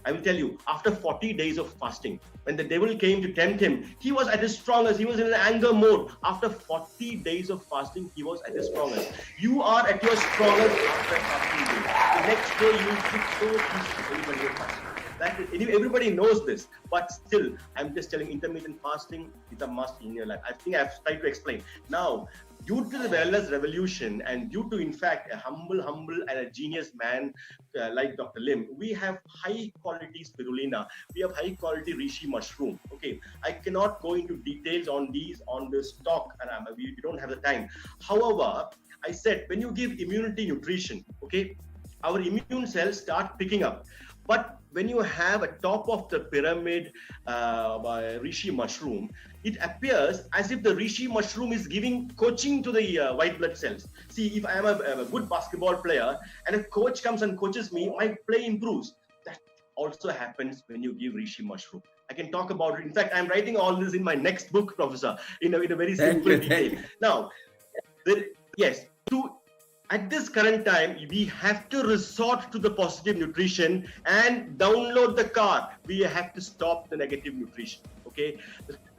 I will tell you, after 40 days of fasting, when the devil came to tempt him, he was at his strongest. He was in an anger mode. After 40 days of fasting, he was at his strongest. You are at your strongest after fasting day. The next day, you will feel so peaceful when you're fasting. Everybody knows this, but still, I'm just telling, intermittent fasting is a must in your life. I think I've tried to explain. Now, due to the wellness revolution and due to, in fact, a humble and a genius man like Dr. Lim, we have high quality spirulina. We have high quality reishi mushroom. Okay, I cannot go into details on this talk, and we don't have the time. However, I said, when you give immunity nutrition, okay, our immune cells start picking up. But when you have a top of the pyramid reishi mushroom, it appears as if the reishi mushroom is giving coaching to the white blood cells. See, if I am a good basketball player and a coach comes and coaches me, my play improves. That also happens when you give reishi mushroom. I can talk about it. In fact, I'm writing all this in my next book, Professor, in a very simple detail. Now, at this current time, we have to resort to the positive nutrition and download the car. We have to stop the negative nutrition. Okay,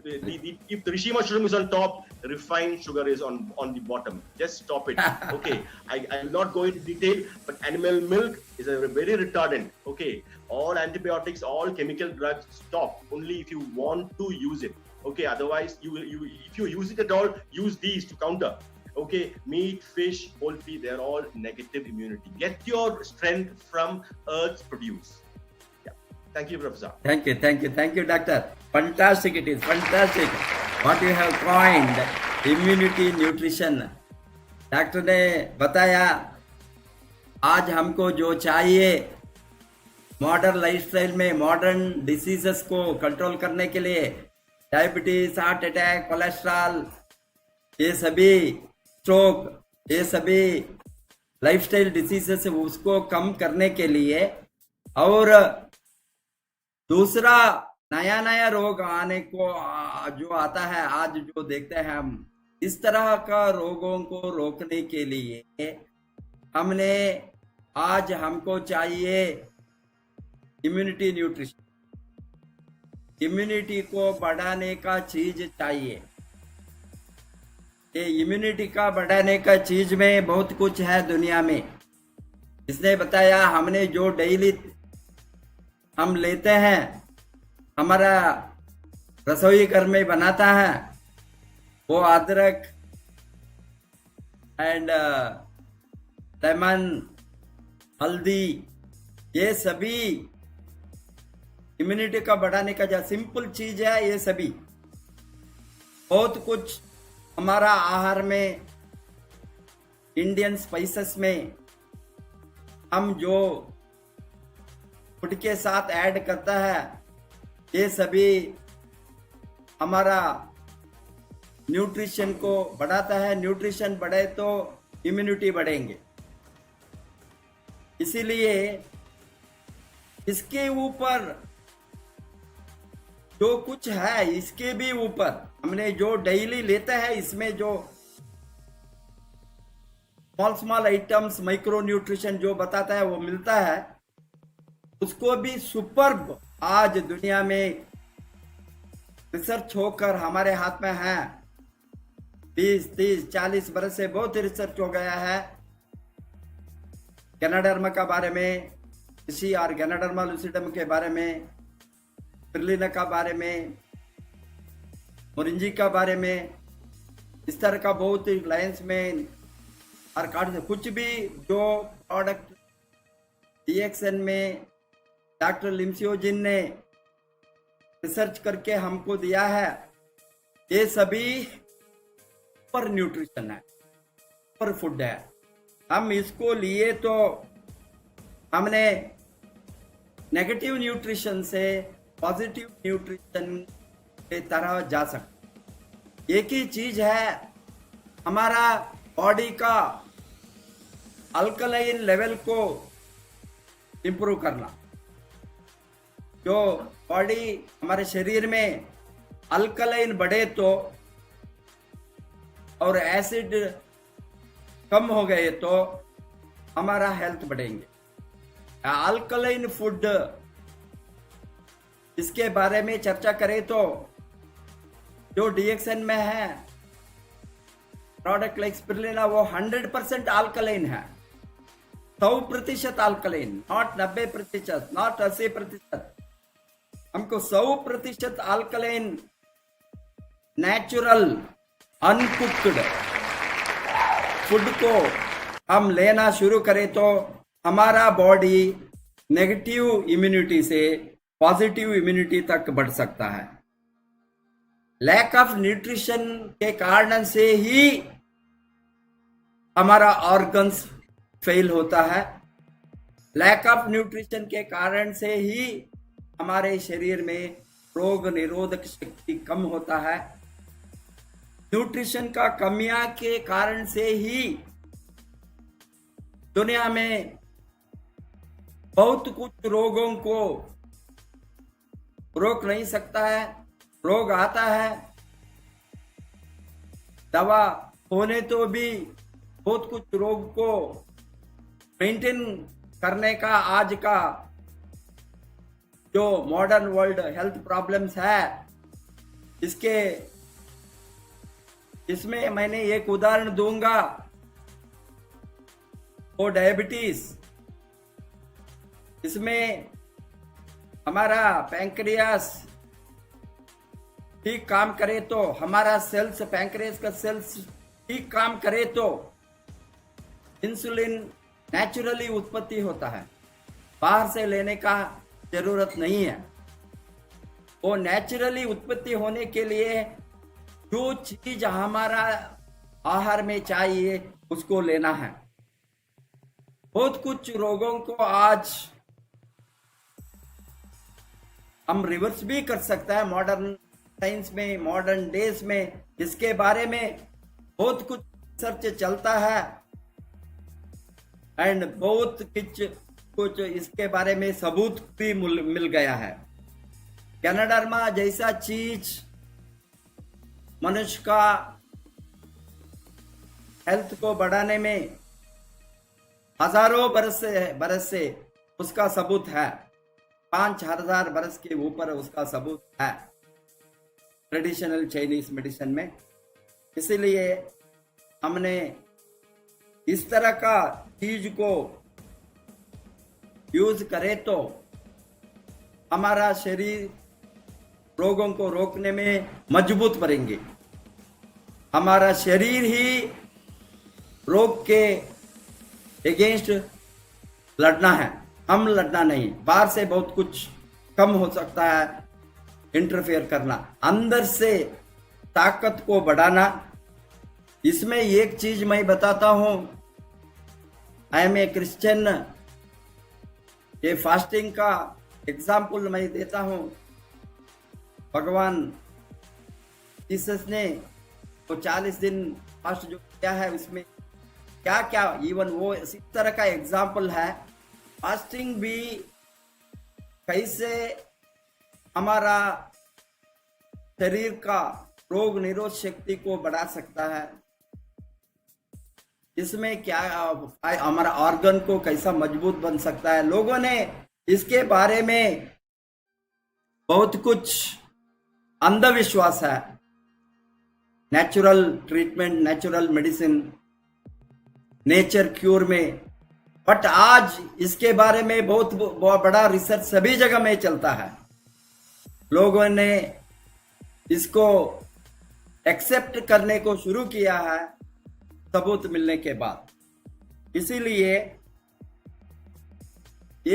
if the reishi mushroom is on top, the refined sugar is on the bottom. Just stop it. Okay, I will not go into detail, but animal milk is a very retardant. Okay, all antibiotics, all chemical drugs, stop. Only if you want to use it. Okay, otherwise, if you use it at all, use these to counter. Okay, meat, fish, poultry, they're all negative immunity. Get your strength from Earth's produce. Yeah. Thank you, Professor. Thank you, Doctor. Fantastic, it is fantastic. What you have coined, immunity nutrition. Doctor ने बताया, आज हमको जो चाहिए modern lifestyle में modern diseases को control करने के लिए, डायबिटीज, हार्ट अटैक, कोलेस्ट्रॉल, ये सभी स्ट्रोक, ये सभी लाइफस्टाइल डिसीजेस उसको कम करने के लिए, और दूसरा नया रोग आने को जो आता है, आज जो देखते हैं हम, इस तरह का रोगों को रोकने के लिए हमको चाहिए इम्यूनिटी न्यूट्रिशन। इम्यूनिटी को बढ़ाने का चीज चाहिए। ये इम्यूनिटी का बढ़ाने का चीज में बहुत कुछ है दुनिया में। इसने बताया, हमने जो डेली हम लेते हैं, हमारा रसोई घर में बनाता है, वो अदरक एंड लेमन, हल्दी, ये सभी इम्यूनिटी का बढ़ाने का जो सिंपल चीज है, ये सभी बहुत कुछ हमारा आहार में, इंडियन स्पाइसेस में हम जो फूड के साथ ऐड करता है, ये सभी हमारा न्यूट्रिशन को बढ़ाता है। न्यूट्रिशन बढ़े तो इम्यूनिटी बढ़ेंगे। इसीलिए इसके ऊपर जो कुछ है, इसके भी ऊपर हमने जो डेली लेते हैं, इसमें जो स्मॉल आइटम्स माइक्रो न्यूट्रिशन जो बताता है वो मिलता है, उसको भी सुपर्ब आज दुनिया में रिसर्च होकर हमारे हाथ में है। 20, 30, 40 बरस से बहुत रिसर्च हो गया है गैनाडर्मा का बारे में, इसी और गैनाडर्मा लूसिडम के बारे में, स्पिरुलिना का बारे में, मोरिंजी का बारे में, इस तरह का बहुत लाइन्स में और कार्ड कुछ भी जो प्रोडक्ट DXN में डॉक्टर लिम्सियोजिन ने रिसर्च करके हमको दिया है, ये सभी पर न्यूट्रिशन है, पर फूड है। हम इसको लिए तो हमने नेगेटिव न्यूट्रिशन से पॉजिटिव न्यूट्रिशन के तरह जा सकते। एक ही चीज है, हमारा बॉडी का अल्कलाइन लेवल को इंप्रूव करना। जो बॉडी हमारे शरीर में अल्कलाइन बढ़े तो और एसिड कम हो गए तो हमारा हेल्थ बढ़ेंगे। अल्कलाइन फूड, इसके बारे में चर्चा करें तो जो DXN में है प्रोडक्ट लाइक स्पिरुलिना, वो 100% अल्कलाइन है, 100% अल्कलाइन, नॉट 90%, नॉट 80%। हमको 100% अल्कलाइन नेचुरल अनकुक्ड फूड को हम लेना शुरू करें तो हमारा बॉडी नेगेटिव इम्यूनिटी से पॉजिटिव इम्यूनिटी तक बढ़ सकता है। लैक ऑफ न्यूट्रिशन के कारण से ही हमारा ऑर्गन्स फेल होता है। लैक ऑफ न्यूट्रिशन के कारण से ही हमारे शरीर में रोग निरोधक शक्ति कम होता है। न्यूट्रिशन का कमियां के कारण से ही दुनिया में बहुत कुछ रोगों को रोक नहीं सकता है। रोग आता है, दवा होने तो भी बहुत कुछ रोग को मेंटेन करने का आज का जो मॉडर्न वर्ल्ड हेल्थ प्रॉब्लम्स है, इसमें मैंने एक उदाहरण दूंगा, वो डायबिटीज। इसमें हमारा पैंक्रियास ठीक काम करे तो हमारा सेल्स, पैंक्रियास का सेल्स ठीक काम करे तो इंसुलिन नेचुरली उत्पत्ति होता है, बाहर से लेने का जरूरत नहीं है। वो नेचुरली उत्पत्ति होने के लिए जो चीज हमारा आहार में चाहिए उसको लेना है। बहुत कुछ रोगों को आज हम रिवर्स भी कर सकता है मॉडर्न साइंस में, मॉडर्न डेज में। इसके बारे में बहुत कुछ रिसर्च चलता है एंड बहुत कुछ इसके बारे में सबूत भी मिल गया है। गैनाडर्मा जैसा चीज मनुष्य का हेल्थ को बढ़ाने में हजारों बरस से उसका सबूत है, 5000 बरस के ऊपर उसका सबूत है ट्रेडिशनल चाइनीज मेडिसिन में। इसीलिए हमने इस तरह का चीज को यूज करे तो हमारा शरीर रोगों को रोकने में मजबूत बनेंगे। हमारा शरीर ही रोग के अगेंस्ट लड़ना है, हम लड़ना नहीं। बाहर से बहुत कुछ कम हो सकता है इंटरफेयर करना, अंदर से ताकत को बढ़ाना। इसमें एक चीज मैं बताता हूं, आई एम ए क्रिश्चियन ये फास्टिंग का एग्जाम्पल मैं देता हूं। भगवान जीसस ने वो 40 दिन फास्ट जो किया है, उसमें क्या क्या इवन वो इसी तरह का एग्जाम्पल है। फास्टिंग भी कैसे हमारा शरीर का रोग निरोध शक्ति को बढ़ा सकता है, इसमें क्या हमारा ऑर्गन को कैसा मजबूत बन सकता है। लोगों ने इसके बारे में बहुत कुछ अंधविश्वास है, natural treatment, natural medicine, nature cure में, बट आज इसके बारे में बहुत बड़ा रिसर्च सभी जगह में चलता है। लोगों ने इसको एक्सेप्ट करने को शुरू किया है सबूत मिलने के बाद। इसीलिए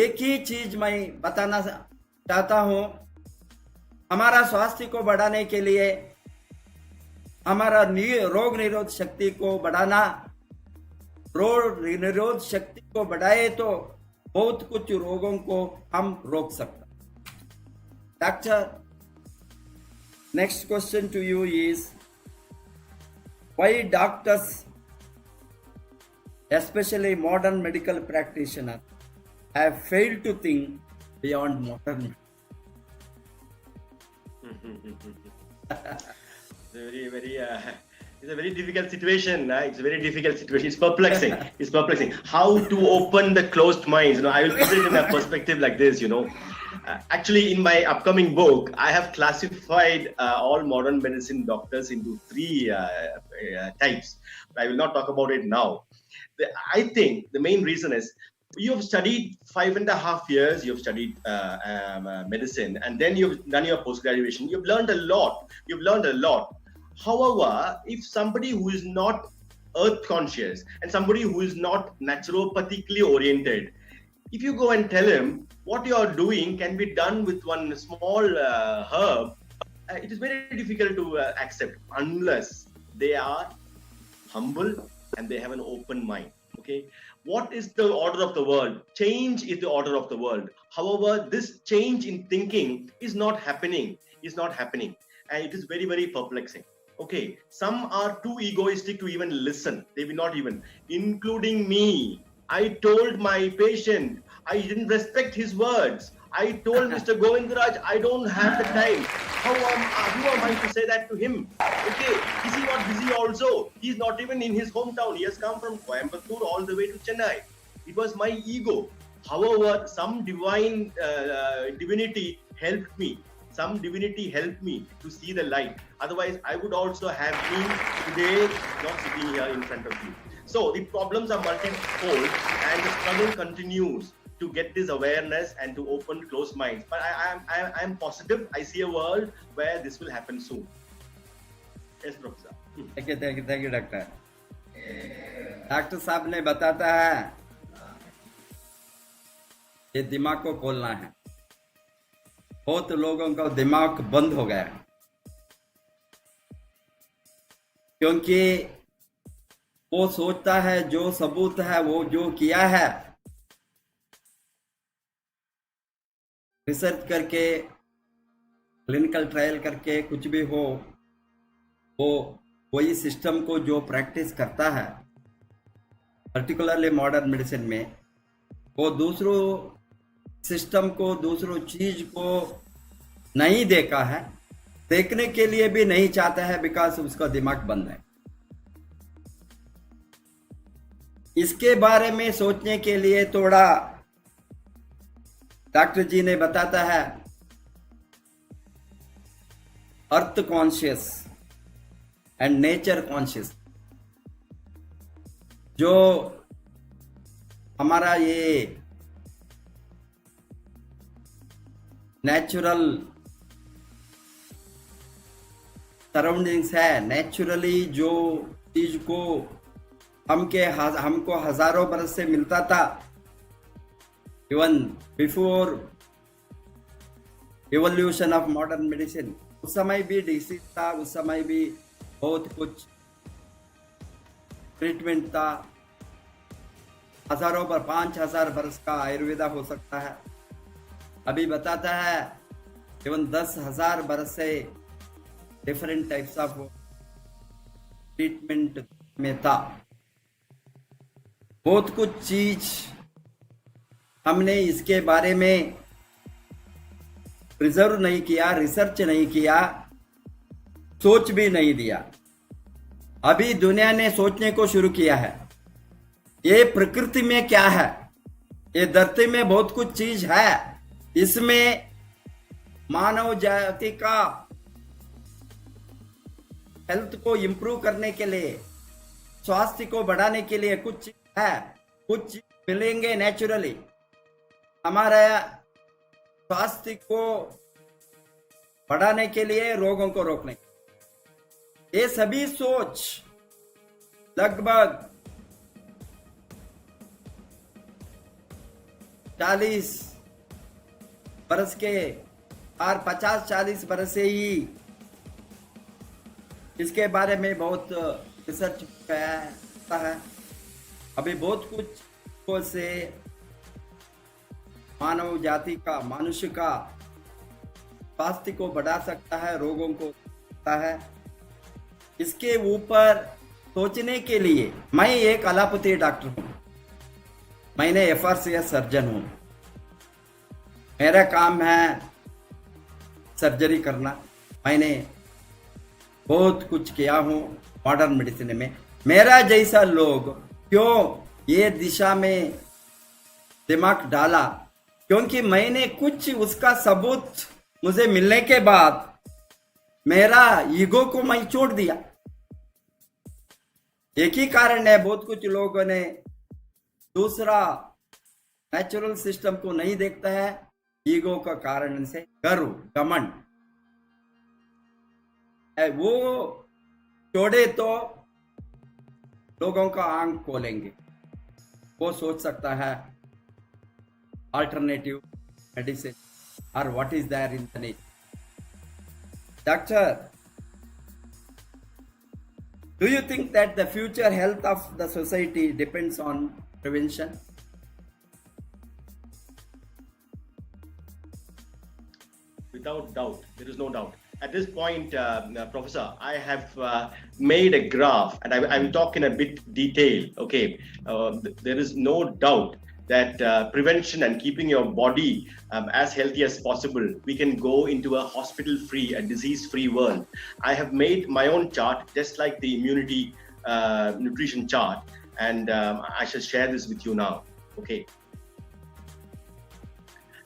एक ही चीज मैं बताना चाहता हूं, हमारा स्वास्थ्य को बढ़ाने के लिए, हमारा रोग निरोध शक्ति को बढ़ाना, रोग निरोध शक्ति को बढ़ाए तो बहुत कुछ रोगों को हम रोक सकते हैं। Doctor, next question to you is, why doctors, especially modern medical practitioners, have failed to think beyond modern? It's a very difficult situation. It's a very difficult situation. It's perplexing. It's perplexing. How to open the closed minds? I will put it in a perspective like this. Actually, in my upcoming book, I have classified all modern medicine doctors into three types. I will not talk about it now. I think the main reason is you have studied 5.5 years, you've studied medicine, and then you've done your post-graduation. You've learned a lot. However, if somebody who is not earth conscious and somebody who is not naturopathically oriented, if you go and tell him what you are doing can be done with one small herb, it is very difficult to accept unless they are humble and they have an open mind. Okay, what is the order of the world? Change is the order of the world. However, this change in thinking is not happening. And it is very, very perplexing. Okay, some are too egoistic to even listen. They will not even, including me. I told my patient, I didn't respect his words. I told Mr. Govindaraj, I don't have the time. Who am I to say that to him? Okay, is he not busy also? He's not even in his hometown. He has come from Coimbatore all the way to Chennai. It was my ego. However, some divinity helped me. Some divinity helped me to see the light. Otherwise, I would also have been today not sitting here in front of you. So the problems are multifold and the struggle continues to get this awareness and to open closed minds. But I am positive. I see a world where this will happen soon. Yes, Professor. Thank you, doctor. Doctor साहब ने बताता है ये दिमाग को खोलना है। बहुत लोगों का दिमाग बंद हो गया है क्योंकि वो सोचता है जो सबूत है, वो जो किया है रिसर्च करके, क्लिनिकल ट्रायल करके, कुछ भी हो, वो वही सिस्टम को जो प्रैक्टिस करता है पर्टिकुलरली मॉडर्न मेडिसिन में, वो दूसरों सिस्टम को, दूसरों चीज को नहीं देखा है, देखने के लिए भी नहीं चाहता है, बिकॉज उसका दिमाग बंद है। इसके बारे में सोचने के लिए थोड़ा डॉक्टर जी ने बताता है अर्थ कॉन्शियस एंड नेचर कॉन्शियस। जो हमारा ये नेचुरल सराउंडिंग्स है, नेचुरली जो चीज को हमको हजारों बरस से मिलता था, even before evolution of modern medicine, उस समय भी डिसीज था, उस समय भी बहुत कुछ ट्रीटमेंट था। हजारों 5,000 वर्ष का आयुर्वेदा हो सकता है। अभी बताता है केवल 10,000 वर्ष से डिफरेंट टाइप्स ऑफ ट्रीटमेंट में था। बहुत कुछ चीज हमने इसके बारे में प्रिजर्व नहीं किया, रिसर्च नहीं किया, सोच भी नहीं दिया। अभी दुनिया ने सोचने को शुरू किया है, ये प्रकृति में क्या है, ये धरती में बहुत कुछ चीज है, इसमें मानव जाति का हेल्थ को इंप्रूव करने के लिए, स्वास्थ्य को बढ़ाने के लिए कुछ चीज है, कुछ चीज मिलेंगे नेचुरली, हमारा स्वास्थ्य को बढ़ाने के लिए, रोगों को रोकने। ये सभी सोच लगभग 40 बरस के और 50-40 बरस से ही इसके बारे में बहुत रिसर्च होता है। अभी बहुत कुछ से मानव जाति का, मनुष्य का स्वास्थ्य को बढ़ा सकता है, रोगों को सकता है। इसके ऊपर सोचने के लिए मैं एक एलोपैथी डॉक्टर हूं, मैंने FRCS सर्जन हूं, मेरा काम है सर्जरी करना। मैंने बहुत कुछ किया हूं मॉडर्न मेडिसिन में। मेरा जैसा लोग क्यों ये दिशा में दिमाग डाला, क्योंकि मैंने कुछ उसका सबूत मुझे मिलने के बाद मेरा ईगो को मैं छोड़ दिया। एक ही कारण है, बहुत कुछ लोगों ने दूसरा नेचुरल सिस्टम को नहीं देखता है, ईगो का कारण से, गर्व, घमंड। वो छोड़े तो लोगों का आंख खोलेंगे, वो सोच सकता है अल्टरनेटिव मेडिसिन और what is there in the nature. Doctor, do you think that the future health of the society depends on prevention? Without doubt, there is no doubt. At this point, Professor, I have made a graph, and I will talk in a bit detail. Okay, there is no doubt that prevention and keeping your body as healthy as possible, we can go into a hospital-free, a disease-free world. I have made my own chart, just like the immunity nutrition chart, and I shall share this with you now. Okay.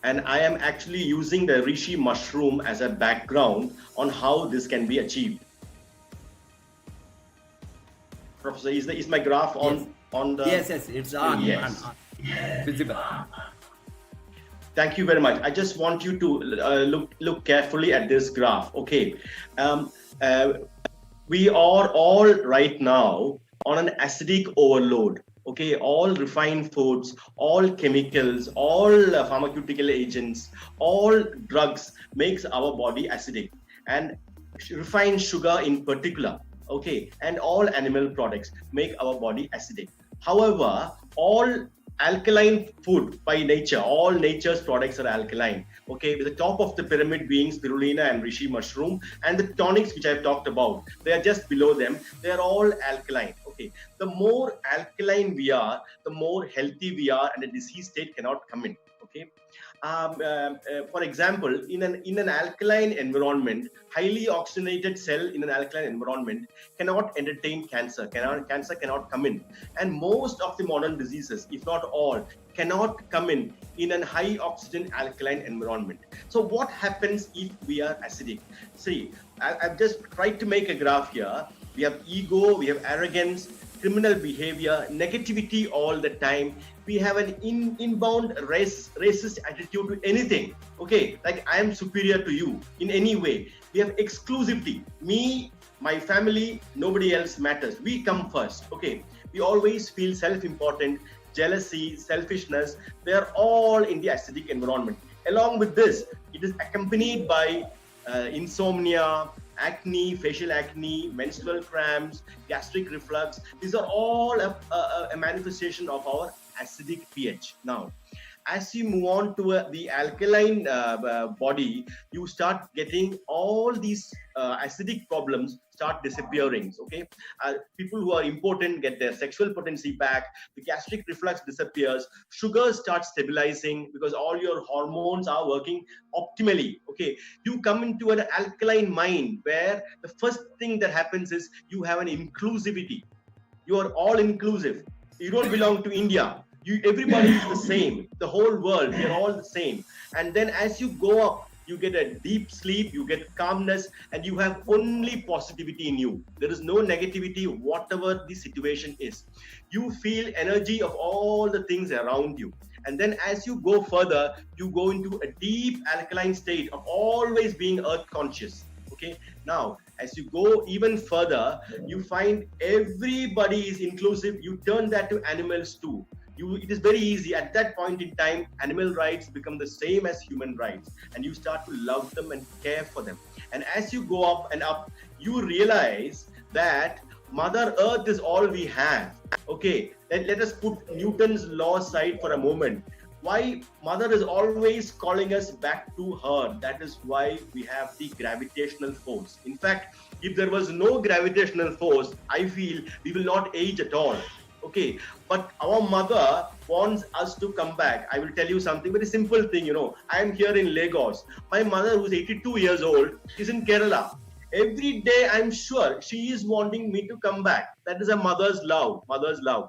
And I am actually using the reishi mushroom as a background on how this can be achieved. Professor, is my graph on Yes. on the? Yes, it's on. Yes. On. Visible. Thank you very much. I just want you to look carefully at this graph. Okay, we are all right now on an acidic overload. Okay, all refined foods, all chemicals, all pharmaceutical agents, all drugs makes our body acidic, and refined sugar in particular. Okay, and all animal products make our body acidic. However, all alkaline food by nature, all nature's products are alkaline. Okay, with the top of the pyramid being spirulina and reishi mushroom, and the tonics which I've talked about, they are just below them. They are all alkaline. Okay, the more alkaline we are, the more healthy we are, and a disease state cannot come in. Okay. For example, in an alkaline environment, highly oxygenated cell in an alkaline environment cannot entertain cancer. Cancer cannot come in, and most of the modern diseases, if not all, cannot come in a high oxygen alkaline environment. So what happens if we are acidic? See, I've just tried to make a graph here. We have ego, we have arrogance, criminal behavior, negativity all the time. We have an inbound racist attitude to anything. Okay, like I am superior to you in any way. We have exclusivity. Me, my family, nobody else matters. We come first. Okay, we always feel self-important, jealousy, selfishness. They are all in the acidic environment. Along with this, it is accompanied by insomnia, acne, facial acne, menstrual cramps, gastric reflux. These are all a manifestation of our acidic pH. Now, as you move on to the alkaline body, you start getting all these acidic problems start disappearing. Okay, people who are impotent get their sexual potency back. The gastric reflux disappears. Sugar starts stabilizing because all your hormones are working optimally. Okay, you come into an alkaline mind where the first thing that happens is you have an inclusivity. You are all inclusive. You don't belong to India. Everybody is the same. The whole world, we are all the same. And then as you go up, you get a deep sleep, you get calmness, and you have only positivity in you. There is no negativity, whatever the situation is. You feel energy of all the things around you. And then as you go further, you go into a deep alkaline state of always being earth conscious. Okay. Now, as you go even further, you find everybody is inclusive. You turn that to animals too. It is very easy. At that point in time, animal rights become the same as human rights, and you start to love them and care for them. And as you go up and up, you realize that Mother Earth is all we have. Okay, let us put Newton's law aside for a moment. Why Mother is always calling us back to her. That is why we have the gravitational force. In fact, if there was no gravitational force, I feel we will not age at all. Okay, but our mother wants us to come back. I will tell you something very simple thing. I am here in Lagos. My mother, who's 82 years old, is in Kerala. Every day, I'm sure she is wanting me to come back. That is a mother's love. Mother's love.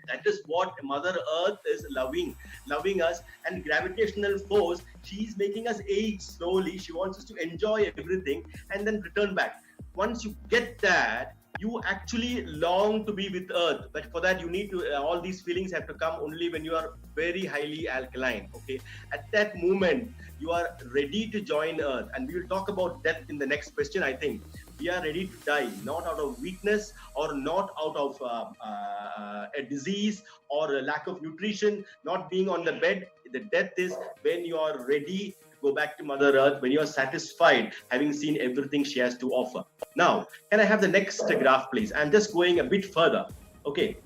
That is what Mother Earth is loving us. And gravitational force, she is making us age slowly. She wants us to enjoy everything and then return back. Once you get that, you actually long to be with Earth. But for that, you need to, all these feelings have to come only when you are very highly alkaline. Okay. At that moment, you are ready to join Earth. And we will talk about death in the next question, I think. We are ready to die, not out of weakness or not out of a disease or a lack of nutrition, not being on the bed. The death is when you are ready to go back to Mother Earth, when you are satisfied having seen everything she has to offer. Now, can I have the next graph, please? I'm just going a bit further. Okay.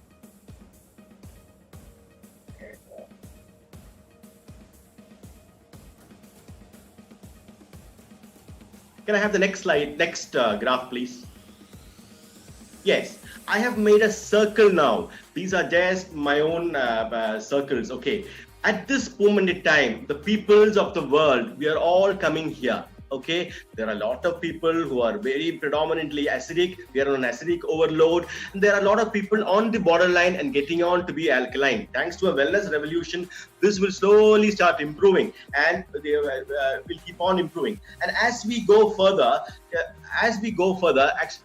Can I have the next slide, next graph, please? Yes, I have made a circle now. These are just my own circles, okay? At this moment in time, the peoples of the world, we are all coming here. Okay, there are a lot of people who are very predominantly acidic. We are on acidic overload. And there are a lot of people on the borderline and getting on to be alkaline. Thanks to a wellness revolution, this will slowly start improving, and they will keep on improving. And as we go further,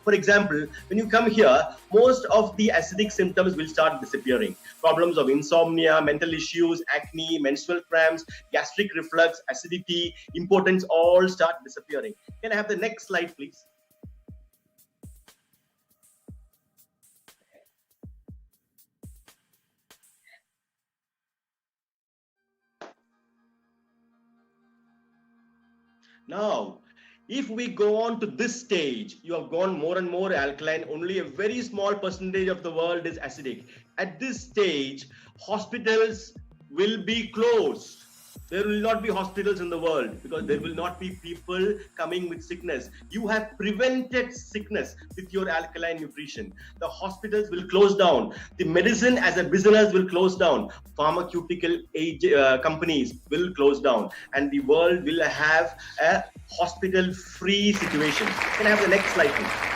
for example, when you come here, most of the acidic symptoms will start disappearing. Problems of insomnia, mental issues, acne, menstrual cramps, gastric reflux, acidity, impotence, all start disappearing. Can I have the next slide, please? Now, if we go on to this stage, you have gone more and more alkaline. Only a very small percentage of the world is acidic. At this stage, hospitals will be closed. There will not be hospitals in the world because there will not be people coming with sickness. You have prevented sickness with your alkaline nutrition. The hospitals will close down. The medicine as a business will close down. Pharmaceutical companies will close down. And the world will have a hospital-free situation. Can I have the next slide, please?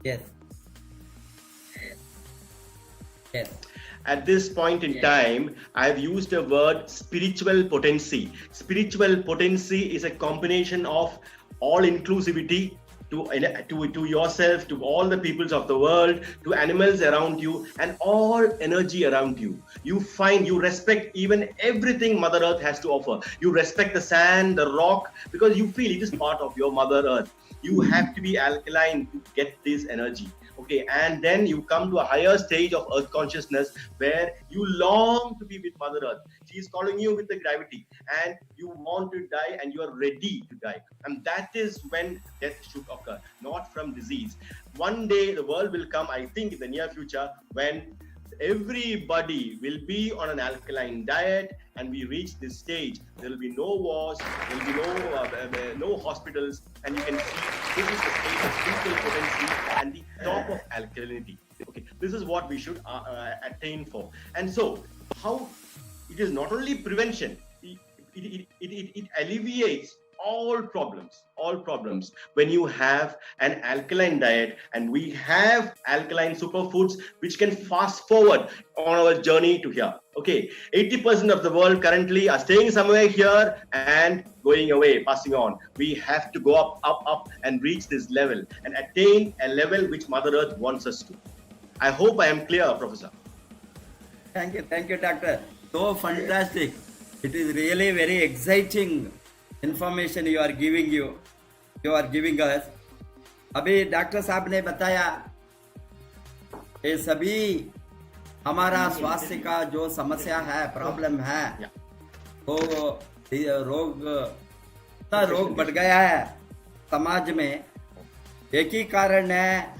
Yes. Yes. At this point in time, I have used the word spiritual potency. Spiritual potency is a combination of all inclusivity to yourself, to all the peoples of the world, to animals around you, and all energy around you. You respect even everything Mother Earth has to offer. You respect the sand, the rock, because you feel it is part of your Mother Earth. You have to be alkaline to get this energy. Okay, and then you come to a higher stage of earth consciousness where you long to be with Mother Earth. She is calling you with the gravity, and you want to die, and you are ready to die. And that is when death should occur, not from disease. One day the world will come, I think in the near future, when everybody will be on an alkaline diet, and we reach this stage, there will be no wars, there will be no hospitals, and you can see this is the state of physical potency and the top of alkalinity. Okay, this is what we should attain for. And so, how it is not only prevention, it alleviates all problems when you have an alkaline diet, and we have alkaline superfoods which can fast forward on our journey to here. Okay, 80% of the world currently are staying somewhere here and going away, passing on. We have to go up and reach this level and attain a level which Mother Earth wants us to. I hope I am clear, Professor. Thank you, Doctor. So fantastic. It is really very exciting information you are giving us. अभी doctor साहब ने बताया ये सभी हमारा स्वास्थ्य का जो समस्या है, प्रॉब्लम है, तो रोग बढ़ गया है समाज में। एक ही कारण है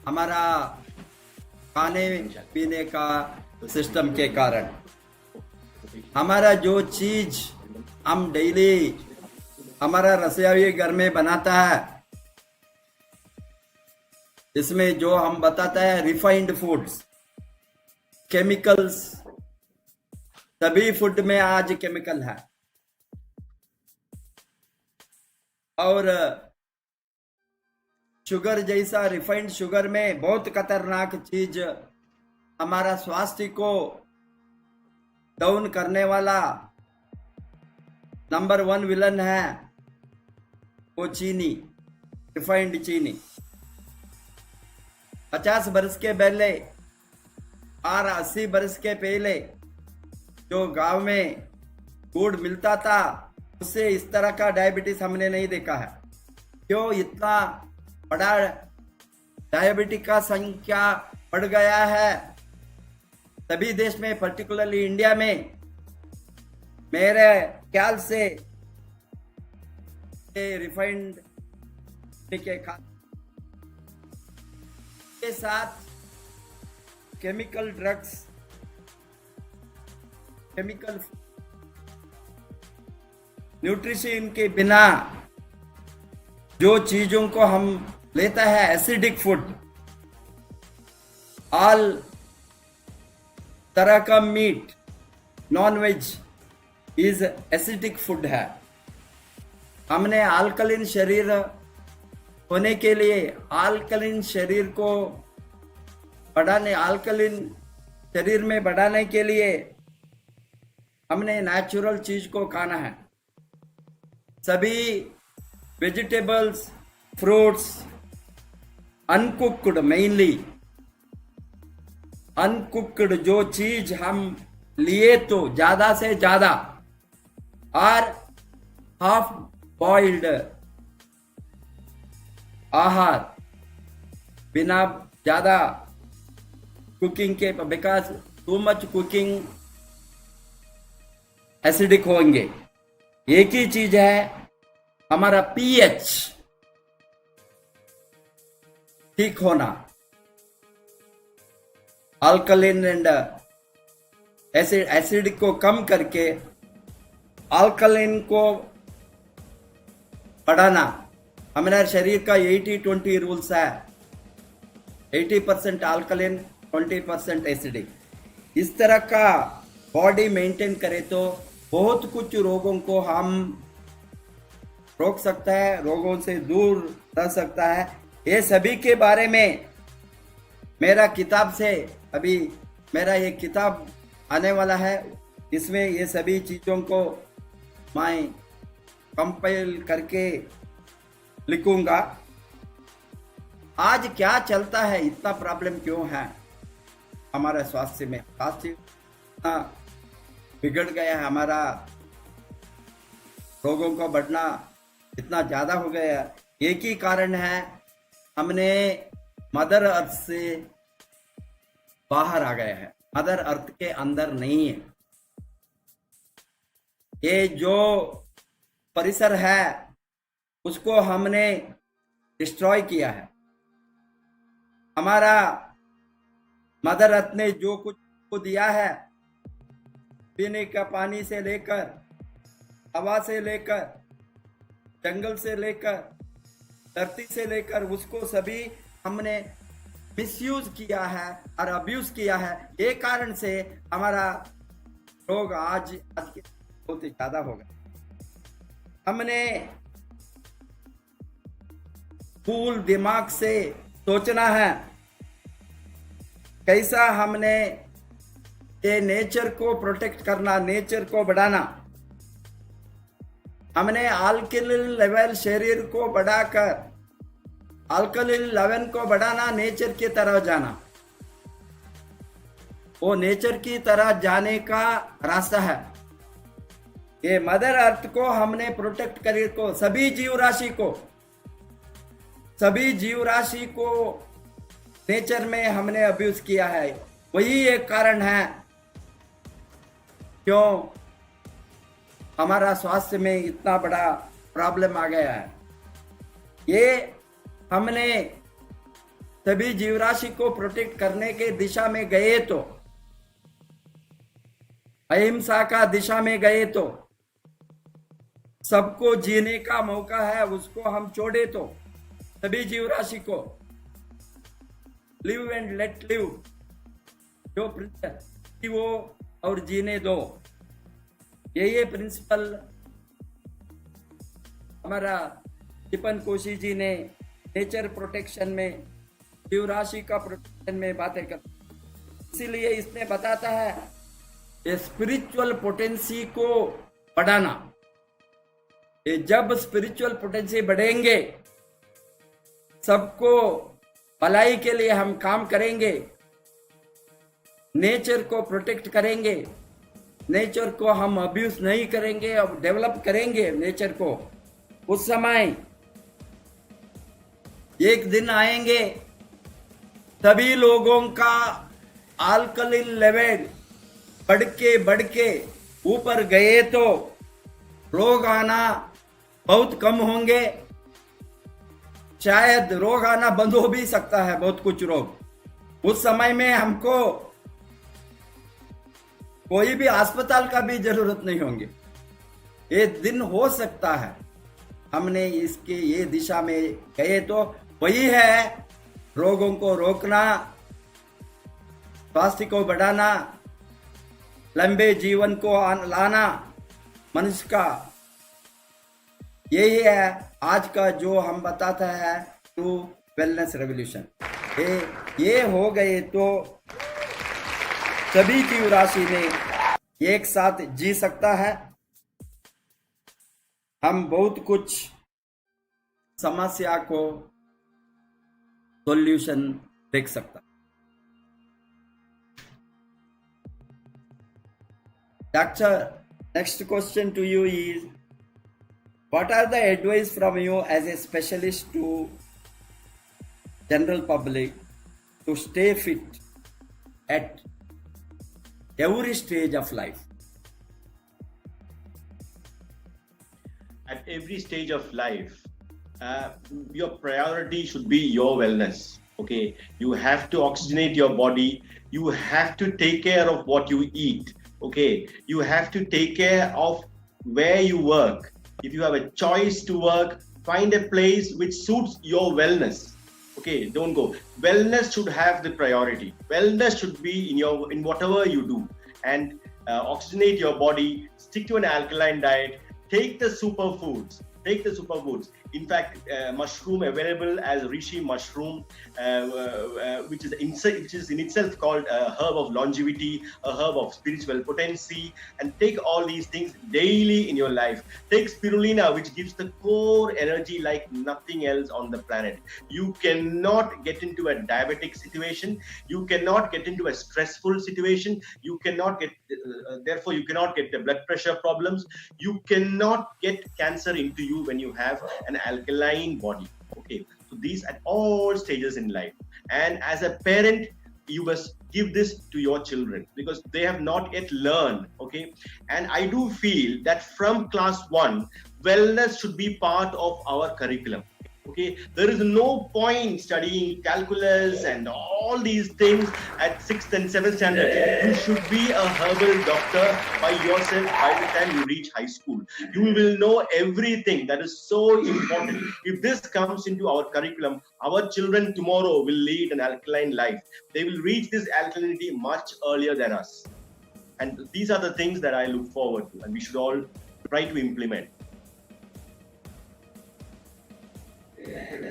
हमारा खाने पीने का सिस्टम के कारण। हमारा जो चीज हम डेली हमारा रसोई घर में बनाता है, इसमें जो हम बताता है रिफाइंड फूड्स, केमिकल्स, सभी फूड में आज केमिकल है। और शुगर जैसा रिफाइंड शुगर में बहुत खतरनाक चीज हमारा स्वास्थ्य को डाउन करने वाला नंबर 1 विलन है वो चीनी, रिफाइंड चीनी। 50 बरस के पहले और 80 बरस के पहले जो गांव में गुड़ मिलता था, उससे इस तरह का डायबिटीज हमने नहीं देखा है। क्यों इतना बड़ा डायबिटीज का संख्या बढ़ गया है सभी देश में, पर्टिकुलरली इंडिया में? मेरे ख्याल से रिफाइंड के साथ केमिकल ड्रग्स, केमिकल न्यूट्रिशन के बिना जो चीजों को हम लेता है, एसिडिक फूड, ऑल तरह का meat, non veg is acidic food है। हमने अल्कलिन शरीर होने के लिए, अल्कलिन शरीर को बढ़ाने, अल्कलिन शरीर में बढ़ाने के लिए हमने नेचुरल चीज को खाना है। सभी vegetables, fruits, uncooked, mainly uncooked जो चीज हम लिए तो ज्यादा से ज्यादा, और हाफ बॉइल्ड आहार बिना ज्यादा कुकिंग के, because too much cooking acidic होंगे। एक ही चीज है हमारा पीएच ठीक होना, अल्कलिन एंड एसिड को कम करके अल्कलिन को बढ़ाना। हमारे शरीर का 80-20 रूल्स है, 80% अल्कलिन, 20% एसिडिक। इस तरह का बॉडी मेंटेन करे तो बहुत कुछ रोगों को हम रोक सकता है, रोगों से दूर रह सकता है। ये सभी के बारे में मेरा किताब से, अभी मेरा एक किताब आने वाला है, इसमें ये सभी चीजों को मैं कंपाइल करके लिखूंगा। आज क्या चलता है, इतना प्रॉब्लम क्यों है हमारे स्वास्थ्य में? स्वास्थ्य इतना बिगड़ गया है, हमारा रोगों का बढ़ना इतना ज्यादा हो गया है। एक ही कारण है, हमने मदर अर्थ से बाहर आ गया है, मदर अर्थ के अंदर नहीं है। ये जो परिसर है उसको हमने डिस्ट्रॉय किया है। हमारा मदर अर्थ ने जो कुछ को दिया है, पीने का पानी से लेकर, हवा से लेकर, जंगल से लेकर, धरती से लेकर, उसको सभी हमने मिसयूज किया है और अब्यूज किया है। ये कारण से हमारा रोग आज के बहुत ज्यादा हो गया। हमने फूल दिमाग से सोचना है, कैसा हमने ये नेचर को प्रोटेक्ट करना, नेचर को बढ़ाना। हमने अल्कलिन लेवल शरीर को बढ़ाकर अल्कलिन लेवल को बढ़ाना, नेचर की तरह जाना। वो नेचर की तरह जाने का रास्ता है। ये मदर अर्थ को हमने प्रोटेक्ट करे को, सभी जीव राशि को नेचर में हमने अब्यूज किया है। वही एक कारण है क्यों हमारा स्वास्थ्य में इतना बड़ा प्रॉब्लम आ गया है। ये हमने सभी जीवराशि को प्रोटेक्ट करने के दिशा में गए तो, अहिंसा का दिशा में गए तो, सबको जीने का मौका है, उसको हम छोड़े तो, सभी जीवराशि को लिव एंड लेट लिव, जो प्रिंसिपल वो और जीने दो, ये प्रिंसिपल हमारा दीपन कोशी जी ने नेचर प्रोटेक्शन में, जीवराशि का प्रोटेक्शन में बातें कर। इसीलिए इसमें बताता है ये स्पिरिचुअल पोटेंसी को बढ़ाना। ये जब स्पिरिचुअल पोटेंसी बढ़ेंगे, सबको भलाई के लिए हम काम करेंगे, नेचर को प्रोटेक्ट करेंगे, नेचर को हम अब्यूज नहीं करेंगे और डेवलप करेंगे नेचर को। उस समय एक दिन आएंगे सभी लोगों का अल्कलिन लेवल बढ़ के ऊपर गए तो रोग आना बहुत कम होंगे। शायद रोग आना बंद हो भी सकता है, बहुत कुछ रोग। उस समय में हमको कोई भी अस्पताल का भी जरूरत नहीं होंगे। ये दिन हो सकता है हमने इसके ये दिशा में गए तो। वही है रोगों को रोकना, स्वास्थ्य को बढ़ाना, लंबे जीवन को लाना मनुष्य का। यही है आज का जो हम बताता है ट्रू वेलनेस रेवोल्यूशन। ये हो गए तो सभी जीव राशि ने एक साथ जी सकता है। हम बहुत कुछ समस्या को सॉल्यूशन देख सकता। Doctor, next question to you is, what are the advice from you as a specialist to general public to stay fit at every stage of life? At every stage of life, your priority should be your wellness. Okay, you have to oxygenate your body. You have to take care of what you eat. Okay, you have to take care of where you work. If you have a choice to work, find a place which suits your wellness. Okay, don't go. Wellness should have the priority. Wellness should be in whatever you do. And oxygenate your body, stick to an alkaline diet, take the superfoods. In fact, mushroom available as reishi mushroom, which is in itself called a herb of longevity, a herb of spiritual potency, and take all these things daily in your life. Take spirulina, which gives the core energy like nothing else on the planet. You cannot get into a diabetic situation. You cannot get into a stressful situation. You cannot get, therefore, you cannot get the blood pressure problems. You cannot get cancer into you when you have an alkaline body. Okay, So these at all stages in life. And as a parent, you must give this to your children because they have not yet learned. Okay. And I do feel that from class 1, wellness should be part of our curriculum. Okay, there is no point studying calculus and all these things at 6th and 7th standard. You should be a herbal doctor by yourself by the time you reach high school. You will know everything. That is so important. If this comes into our curriculum, our children tomorrow will lead an alkaline life. They will reach this alkalinity much earlier than us. And these are the things that I look forward to, and we should all try to implement.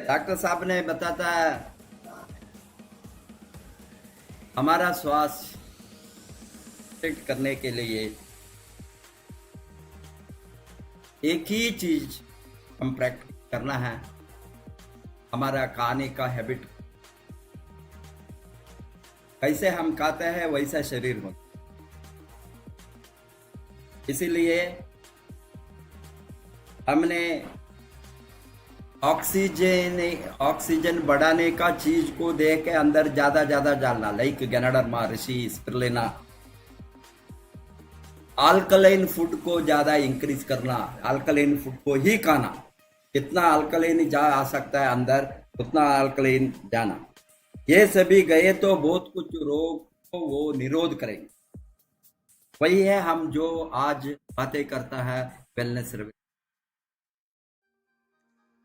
Doctor साहब ने बताता है हमारा स्वास्थ्य protect करने के लिए एक ही चीज हम प्रैक्टिस करना है, हमारा खाने का हैबिट। कैसे हम खाते हैं वैसा शरीर हो, इसीलिए हमने ऑक्सीजन बढ़ाने का चीज को देख के अंदर ज्यादा डालना, लाइक गनाडर्मा, ऋषि, स्पिरुलिना। अल्कलाइन फूड को ज्यादा इंक्रीज करना, अल्कलाइन फूड को ही खाना। कितना अल्कलाइन जा आ सकता है अंदर उतना अल्कलाइन जाना। ये सभी गए तो बहुत कुछ रोग को वो निरोध करेंगे। वही है हम जो आज बातें करता है wellness service.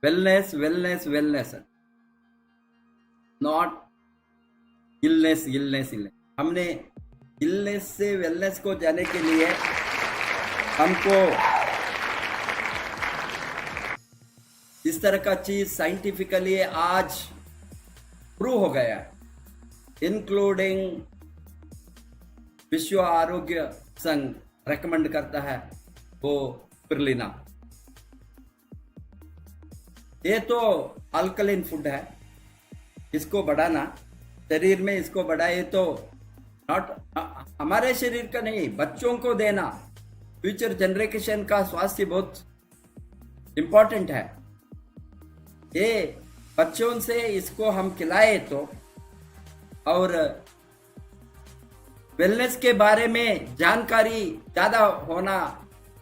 Wellness, not illness. हमने इलनेस से वेलनेस को जाने के लिए हमको इस तरह का चीज साइंटिफिकली आज प्रूव हो गया है, इंक्लूडिंग विश्व आरोग्य संघ रेकमेंड करता है वो स्पिरुलिना। ये तो अल्कलाइन फूड है, इसको बढ़ाना शरीर में, इसको बढ़ाए तो नॉट हमारे शरीर का नहीं, बच्चों को देना। फ्यूचर जनरेशन का स्वास्थ्य बहुत इंपॉर्टेंट है। ये बच्चों से इसको हम खिलाए तो, और वेलनेस के बारे में जानकारी ज्यादा होना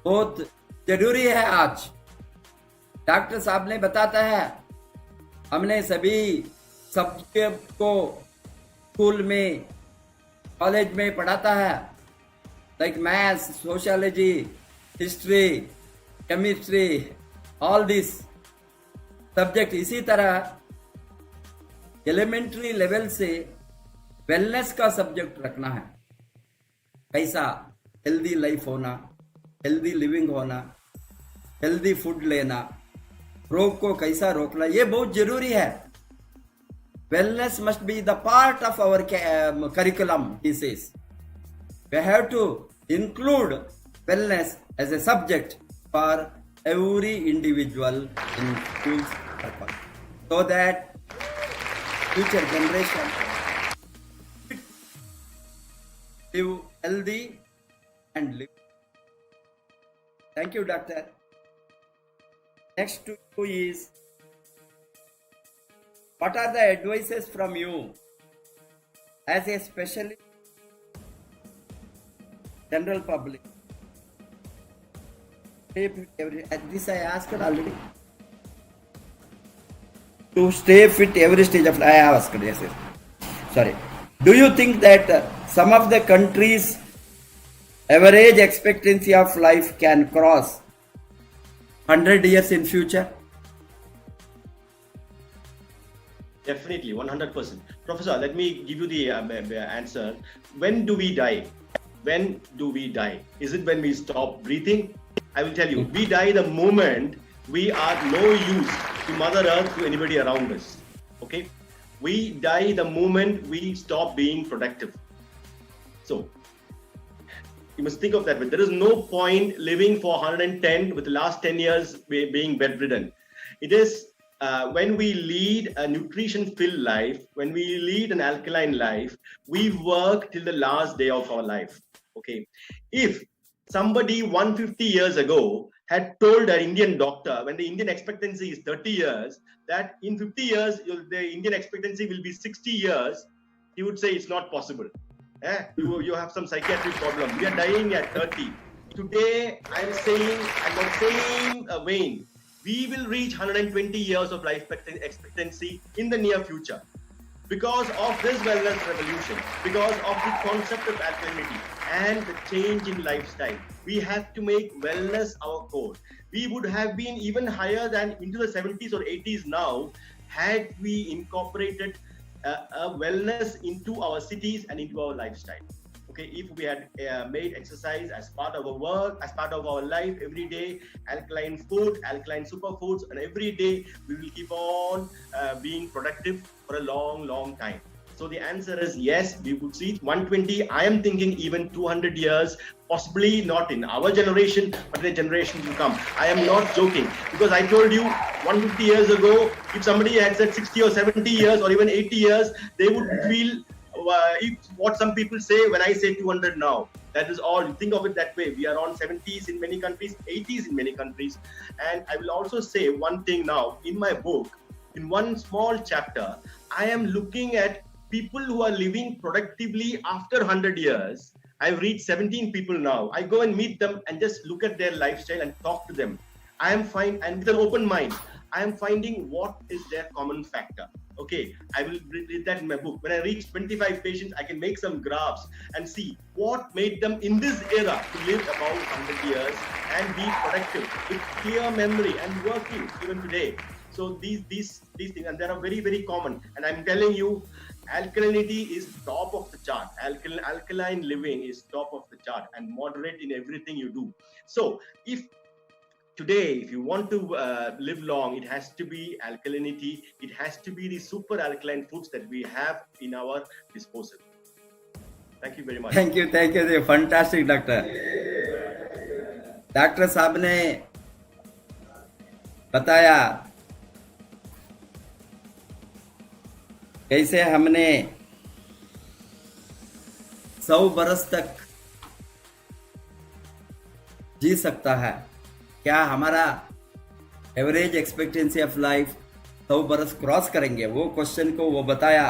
बहुत जरूरी है। आज डॉक्टर साहब ने बताता है, हमने सभी सब्जेक्ट को स्कूल में, कॉलेज में पढ़ाता है, like maths, sociology, history, chemistry, all this subject. इसी तरह एलिमेंट्री लेवल से वेलनेस का सब्जेक्ट रखना है। कैसा हेल्दी लाइफ होना, हेल्दी लिविंग होना, हेल्दी फूड लेना, रोग को कैसा रोकना, ये बहुत जरूरी है। Wellness must be the part of our curriculum disease. We have to include wellness as a subject for every individual in schools purpose, so that future generation live healthy and live. Thank you, doctor. Next to you is, what are the advices from you as a specialist, general public? This I asked already. To stay fit every stage of life, I have asked. Yes. Sorry. Do you think that some of the countries' average expectancy of life can cross 100 years in future? Definitely, 100%. Professor, let me give you the answer. When do we die? When do we die? Is it when we stop breathing? I will tell you, we die the moment we are no use to Mother Earth, to anybody around us. Okay? We die the moment we stop being productive. So, you must think of that. But there is no point living for 110 with the last 10 years being bedridden. It is when we lead a nutrition-filled life, when we lead an alkaline life, we work till the last day of our life. Okay. If somebody 150 years ago had told an Indian doctor, when the Indian expectancy is 30 years, that in 50 years, the Indian expectancy will be 60 years, he would say it's not possible. You have some psychiatric problem. We are dying at 30. Today, I'm on same vein, we will reach 120 years of life expectancy in the near future. Because of this wellness revolution, because of the concept of alkalinity and the change in lifestyle, we have to make wellness our core. We would have been even higher than into the 70s or 80s now had we incorporated a wellness into our cities and into our lifestyle. Okay, if we had made exercise as part of our work, as part of our life every day, alkaline food, alkaline superfoods, and every day we will keep on being productive for a long, long time. So the answer is yes, we would see it 120. I am thinking even 200 years, possibly not in our generation, but in the generation to come. I am not joking, because I told you 150 years ago, if somebody had said 60 or 70 years or even 80 years, they would feel what some people say when I say 200 now. That is all. Think of it that way. We are on 70s in many countries, 80s in many countries. And I will also say one thing now. In my book, in one small chapter, I am looking at people who are living productively after 100 years. I've reached 17 people now. I go and meet them and just look at their lifestyle and talk to them. I am fine, and with an open mind, I am finding what is their common factor. Okay, I will read that in my book. When I reach 25 patients, I can make some graphs and see what made them in this era to live about 100 years and be productive with clear memory and working even today. So these things, and they are very, very common. And I'm telling you, alkalinity is top of the chart. Alkaline living is top of the chart, and moderate in everything you do. So if you want to live long, it has to be alkalinity. It has to be the super alkaline foods that we have in our disposal. Thank you very much. Thank you. Fantastic, doctor. Doctor साहब ने बताया कैसे हमने 100 बरस तक जी सकता है। क्या हमारा एवरेज एक्सपेक्टेंसी ऑफ लाइफ 100 बरस क्रॉस करेंगे? वो क्वेश्चन को वो बताया।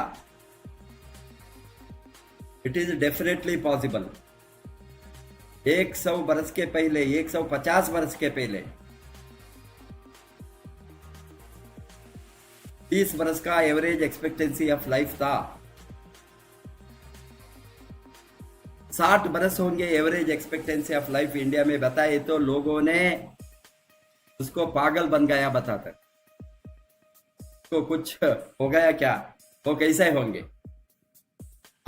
It is definitely possible. 100 बरस के पहले, 150 बरस के पहले 30 बरस का एवरेज एक्सपेक्टेंसी ऑफ लाइफ था। 60 बरस होंगे average expectancy of life India में बताए तो लोगों ने उसको पागल बन गया बताकर। तो कुछ हो गया क्या? वो कैसे होंगे?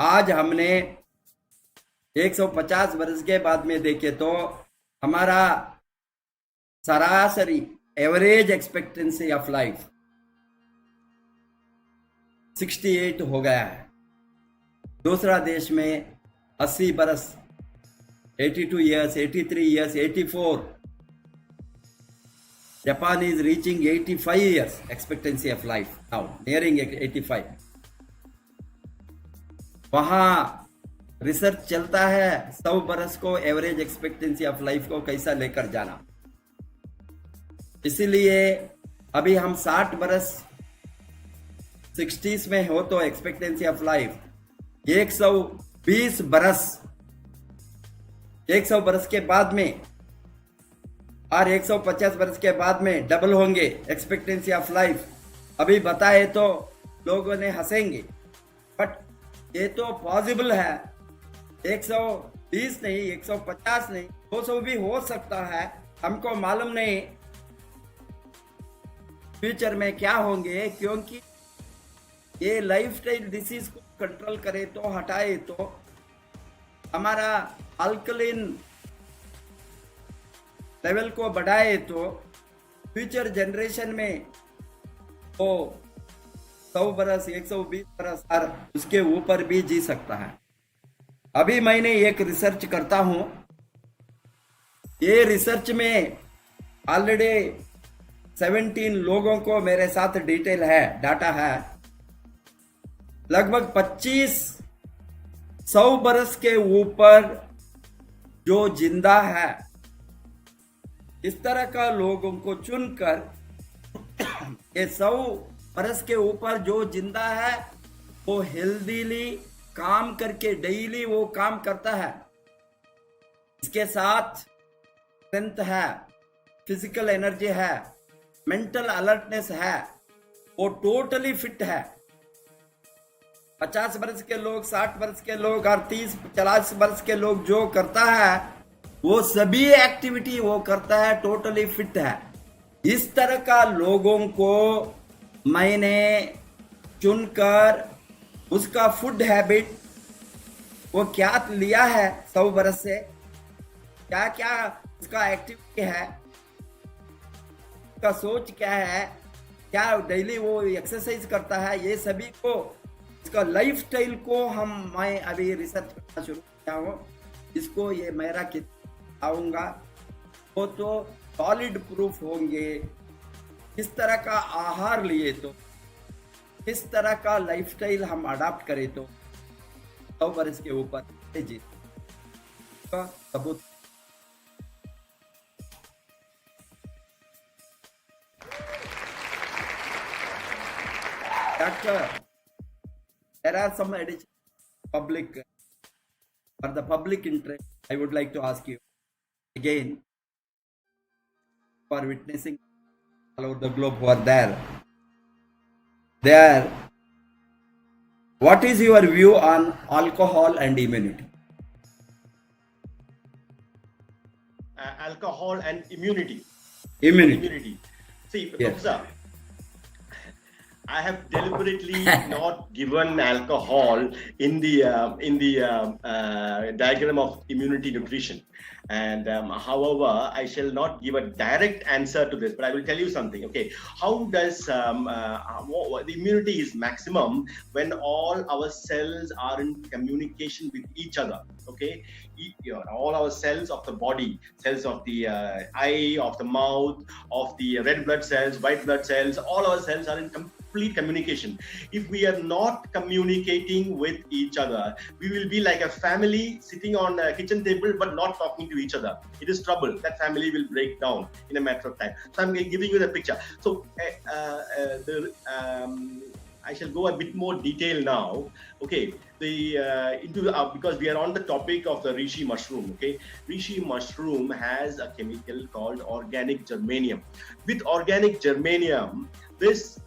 आज हमने 150 बरस के बाद में देखे तो हमारा सरासरी एवरेज एक्सपेक्टेंसी ऑफ लाइफ 68 हो गया है। दूसरा देश में 80 बरस, 82 years, 83 years, 84. Japan is reaching 85 years expectancy of life now, nearing 85. वहाँ रिसर्च चलता है 100 बरस को एवरेज एक्सपेक्टेंसी ऑफ लाइफ को कैसा लेकर जाना। इसीलिए अभी हम 60 बरस 60s में हो तो एक्सपेक्टेंसी ऑफ लाइफ 120 बरस, 100 बरस के बाद में और 150 बरस के बाद में डबल होंगे एक्सपेक्टेंसी ऑफ लाइफ। अभी बताए तो लोगों ने हंसेंगे, बट ये तो पॉसिबल है। 120 नहीं, 150 नहीं, 200 भी हो सकता है। हमको मालूम नहीं फ्यूचर में क्या होंगे, क्योंकि ये लाइफस्टाइल डिसीज को कंट्रोल करे तो, हटाए तो हमारा अल्कलिन लेवल को बढ़ाए तो फ्यूचर जनरेशन में वो 100 बरस, 120 बरस और उसके ऊपर भी जी सकता है। अभी मैंने एक रिसर्च करता हूं। ये रिसर्च में ऑलरेडी 17 लोगों को मेरे साथ डिटेल है, डाटा है। लगभग 25 100 बरस के ऊपर जो जिंदा है, इस तरह का लोगों को चुनकर ये 100 बरस के ऊपर जो जिंदा है वो हेल्दीली काम करके डेली वो काम करता है, इसके साथ स्ट्रेंथ है, फिजिकल एनर्जी है, मेंटल अलर्टनेस है, वो टोटली फिट है। 50 वर्ष के लोग, 60 वर्ष के लोग और 30-40 वर्ष के लोग जो करता है वो सभी एक्टिविटी वो करता है, टोटली फिट है। इस तरह का लोगों को मैंने चुनकर उसका फूड हैबिट वो क्या लिया है 100 वर्ष से, क्या क्या उसका एक्टिविटी है, उसका सोच क्या है, क्या डेली वो एक्सरसाइज करता है, ये सभी को इसका लाइफ स्टाइल को मैं अभी रिसर्च करना शुरू किया हूँ। इसको ये मेरा किताब आऊँगा वो तो सॉलिड प्रूफ होंगे, किस तरह का आहार लिए तो, किस तरह का लाइफस्टाइल हम अडॉप्ट करें तो 100 वर्ष के ऊपर जी का सबूत। Doctor, there are some additional public, for the public interest, I would like to ask you again, for witnessing all over the globe who are there, what is your view on alcohol and immunity? Alcohol and immunity. Immunity. See, Yes. Professor, I have deliberately not given alcohol in the diagram of immunity nutrition, and however, I shall not give a direct answer to this, but I will tell you something. Okay, how does the immunity is maximum when all our cells are in communication with each other? Okay, all our cells of the body, cells of the eye, of the mouth, of the red blood cells, white blood cells, all our cells are in complete communication. If we are not communicating with each other, we will be like a family sitting on a kitchen table but not talking to each other. It is trouble. That family will break down in a matter of time. So I'm giving you the picture. So I shall go a bit more detail now. Okay, because we are on the topic of the reishi mushroom. Okay, reishi mushroom has a chemical called organic germanium. With organic germanium, this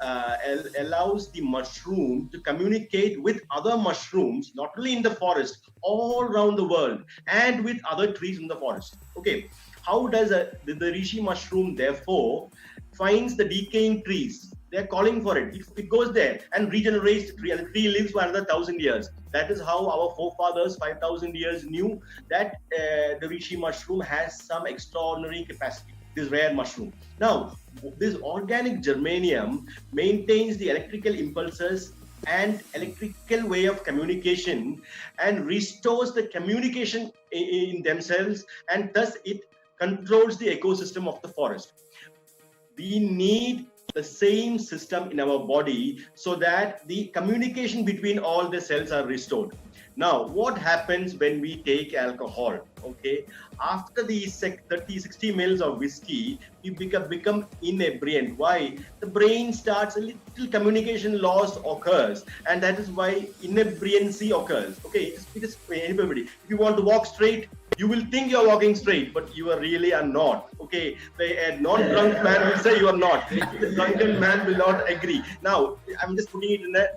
allows the mushroom to communicate with other mushrooms, not only in the forest, all around the world, and with other trees in the forest. Okay, how does the reishi mushroom therefore finds the decaying trees? They're calling for it. It goes there and regenerates the tree, and the tree lives for another 1,000 years. That is how our forefathers 5,000 years knew that the reishi mushroom has some extraordinary capacity, this rare mushroom. Now, this organic germanium maintains the electrical impulses and electrical way of communication and restores the communication in themselves, and thus it controls the ecosystem of the forest. We need the same system in our body so that the communication between all the cells are restored. Now, what happens when we take alcohol? Okay, after the 30-60 mils of whiskey, we become inebriant. Why? The brain starts, a little communication loss occurs, and that is why inebriancy occurs. Okay, it is everybody. If you want to walk straight, you will think you're walking straight, but you really are not. Okay, a non-drunk man will say you are not. The drunken man will not agree. Now, I'm just putting it in a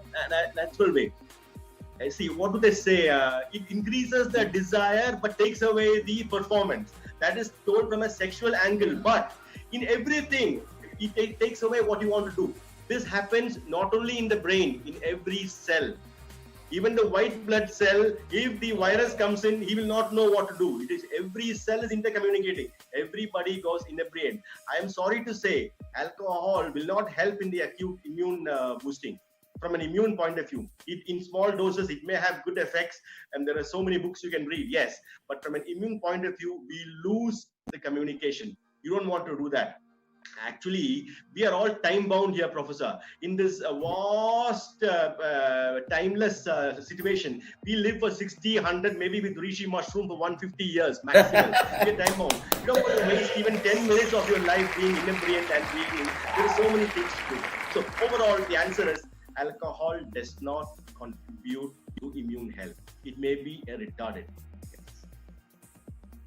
natural way. See, what do they say? It increases the desire but takes away the performance. That is told from a sexual angle, but in everything, it takes away what you want to do. This happens not only in the brain, in every cell. Even the white blood cell, if the virus comes in, he will not know what to do. It is every cell is intercommunicating. Everybody goes inebriant. I am sorry to say, alcohol will not help in the acute immune boosting. From an immune point of view, in small doses, it may have good effects, and there are so many books you can read, yes. But from an immune point of view, we lose the communication. You don't want to do that. actually, we are all time bound here, Professor. In this vast, timeless situation, we live for 60, 100, maybe with Rishi Mushroom for 150 years maximum. We are time bound. You don't want to waste even 10 minutes of your life being inebriate and being. There are so many things to do. So, overall, the answer is alcohol does not contribute to immune health. It may be a retardant.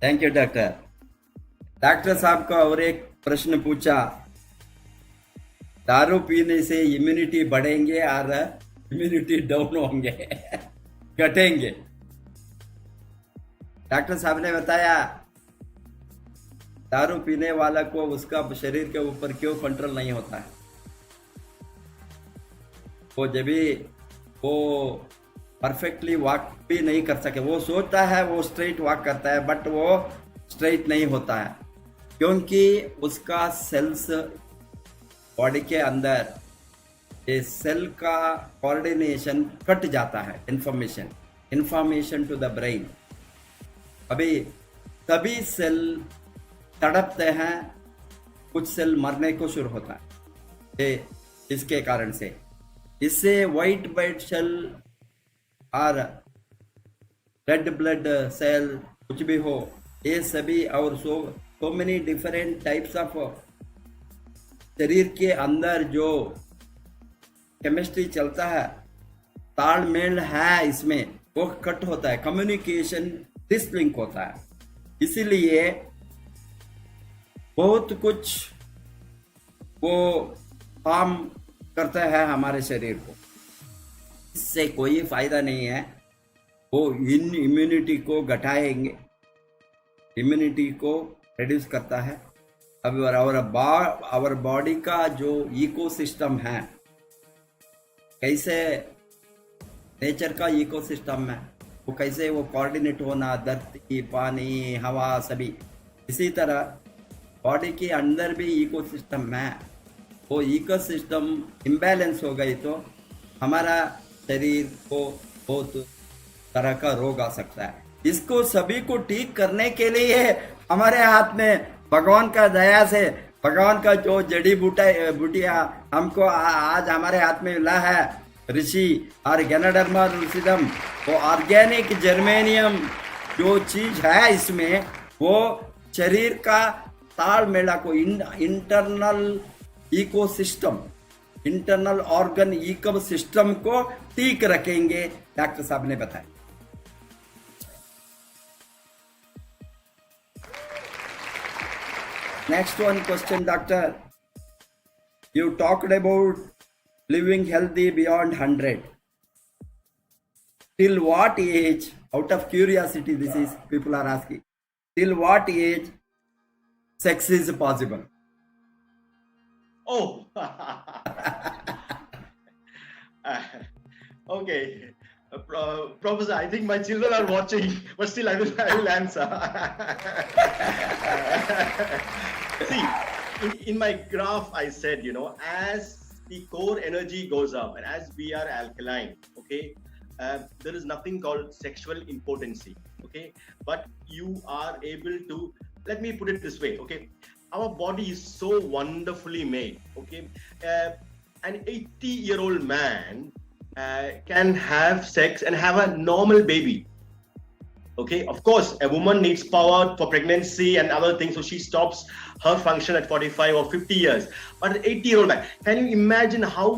Thank you doctor. Doctor साहब को और एक प्रश्न पूछा, दारू पीने से immunity बढ़ेंगे और इम्यूनिटी डाउन होंगे घटेंगे। डॉक्टर साहब ने बताया दारू पीने वाला को उसका शरीर के ऊपर क्यों कंट्रोल नहीं होता है। वो जब भी वो परफेक्टली वॉक भी नहीं कर सके, वो सोचता है वो स्ट्रेट वॉक करता है बट वो स्ट्रेट नहीं होता है, क्योंकि उसका सेल्स बॉडी के अंदर ये सेल का कोऑर्डिनेशन कट जाता है। Information to the brain. अभी सभी सेल तड़पते हैं, कुछ सेल मरने को शुरू होता है ये इसके कारण से। इससे व्हाइट ब्लड सेल और रेड ब्लड सेल कुछ भी हो, ये सभी और so many different types of शरीर के अंदर जो केमिस्ट्री चलता है, तालमेल है इसमें, वो कट होता है, कम्युनिकेशन डिसलिंक होता है। इसीलिए बहुत कुछ वो हार्म करता है हमारे शरीर को, इससे कोई फायदा नहीं है। वो इन इम्यूनिटी को घटाएंगे, इम्यूनिटी को रिड्यूस करता है। अब आवर बॉडी का जो इकोसिस्टम है, कैसे नेचर का इकोसिस्टम है, वो कैसे वो कोऑर्डिनेट होना, धरती, पानी, हवा सभी, इसी तरह बॉडी के अंदर भी इकोसिस्टम है। वो इकोसिस्टम इम्बैलेंस हो गई तो हमारा शरीर को बहुत तरह का रोग आ सकता है। इसको सभी को ठीक करने के लिए हमारे हाथ में भगवान का दया से, भगवान का जो जड़ी बूटिया हमको आज हमारे हाथ में मिला है, ऋषि और गैनोडर्मा लूसिडम, वो ऑर्गेनिक जर्मेनियम जो चीज है इसमें, वो शरीर का तालमेल को internal ecosystem, internal organ ecosystem को ठीक रखेंगे, डॉक्टर साहब ने बताया। Next one question doctor, you talked about living healthy beyond 100. Till what age, out of curiosity this is people are asking, till what age sex is possible? Oh, okay. Professor, I think my children are watching, but still I will answer. See, in my graph I said, as the core energy goes up and as we are alkaline, okay, there is nothing called sexual impotency, okay, but you are able to, let me put it this way, okay, our body is so wonderfully made, okay, an 80-year-old man can have sex and have a normal baby. Okay, of course, a woman needs power for pregnancy and other things, so she stops her function at 45 or 50 years. But an 80-year-old man, can you imagine how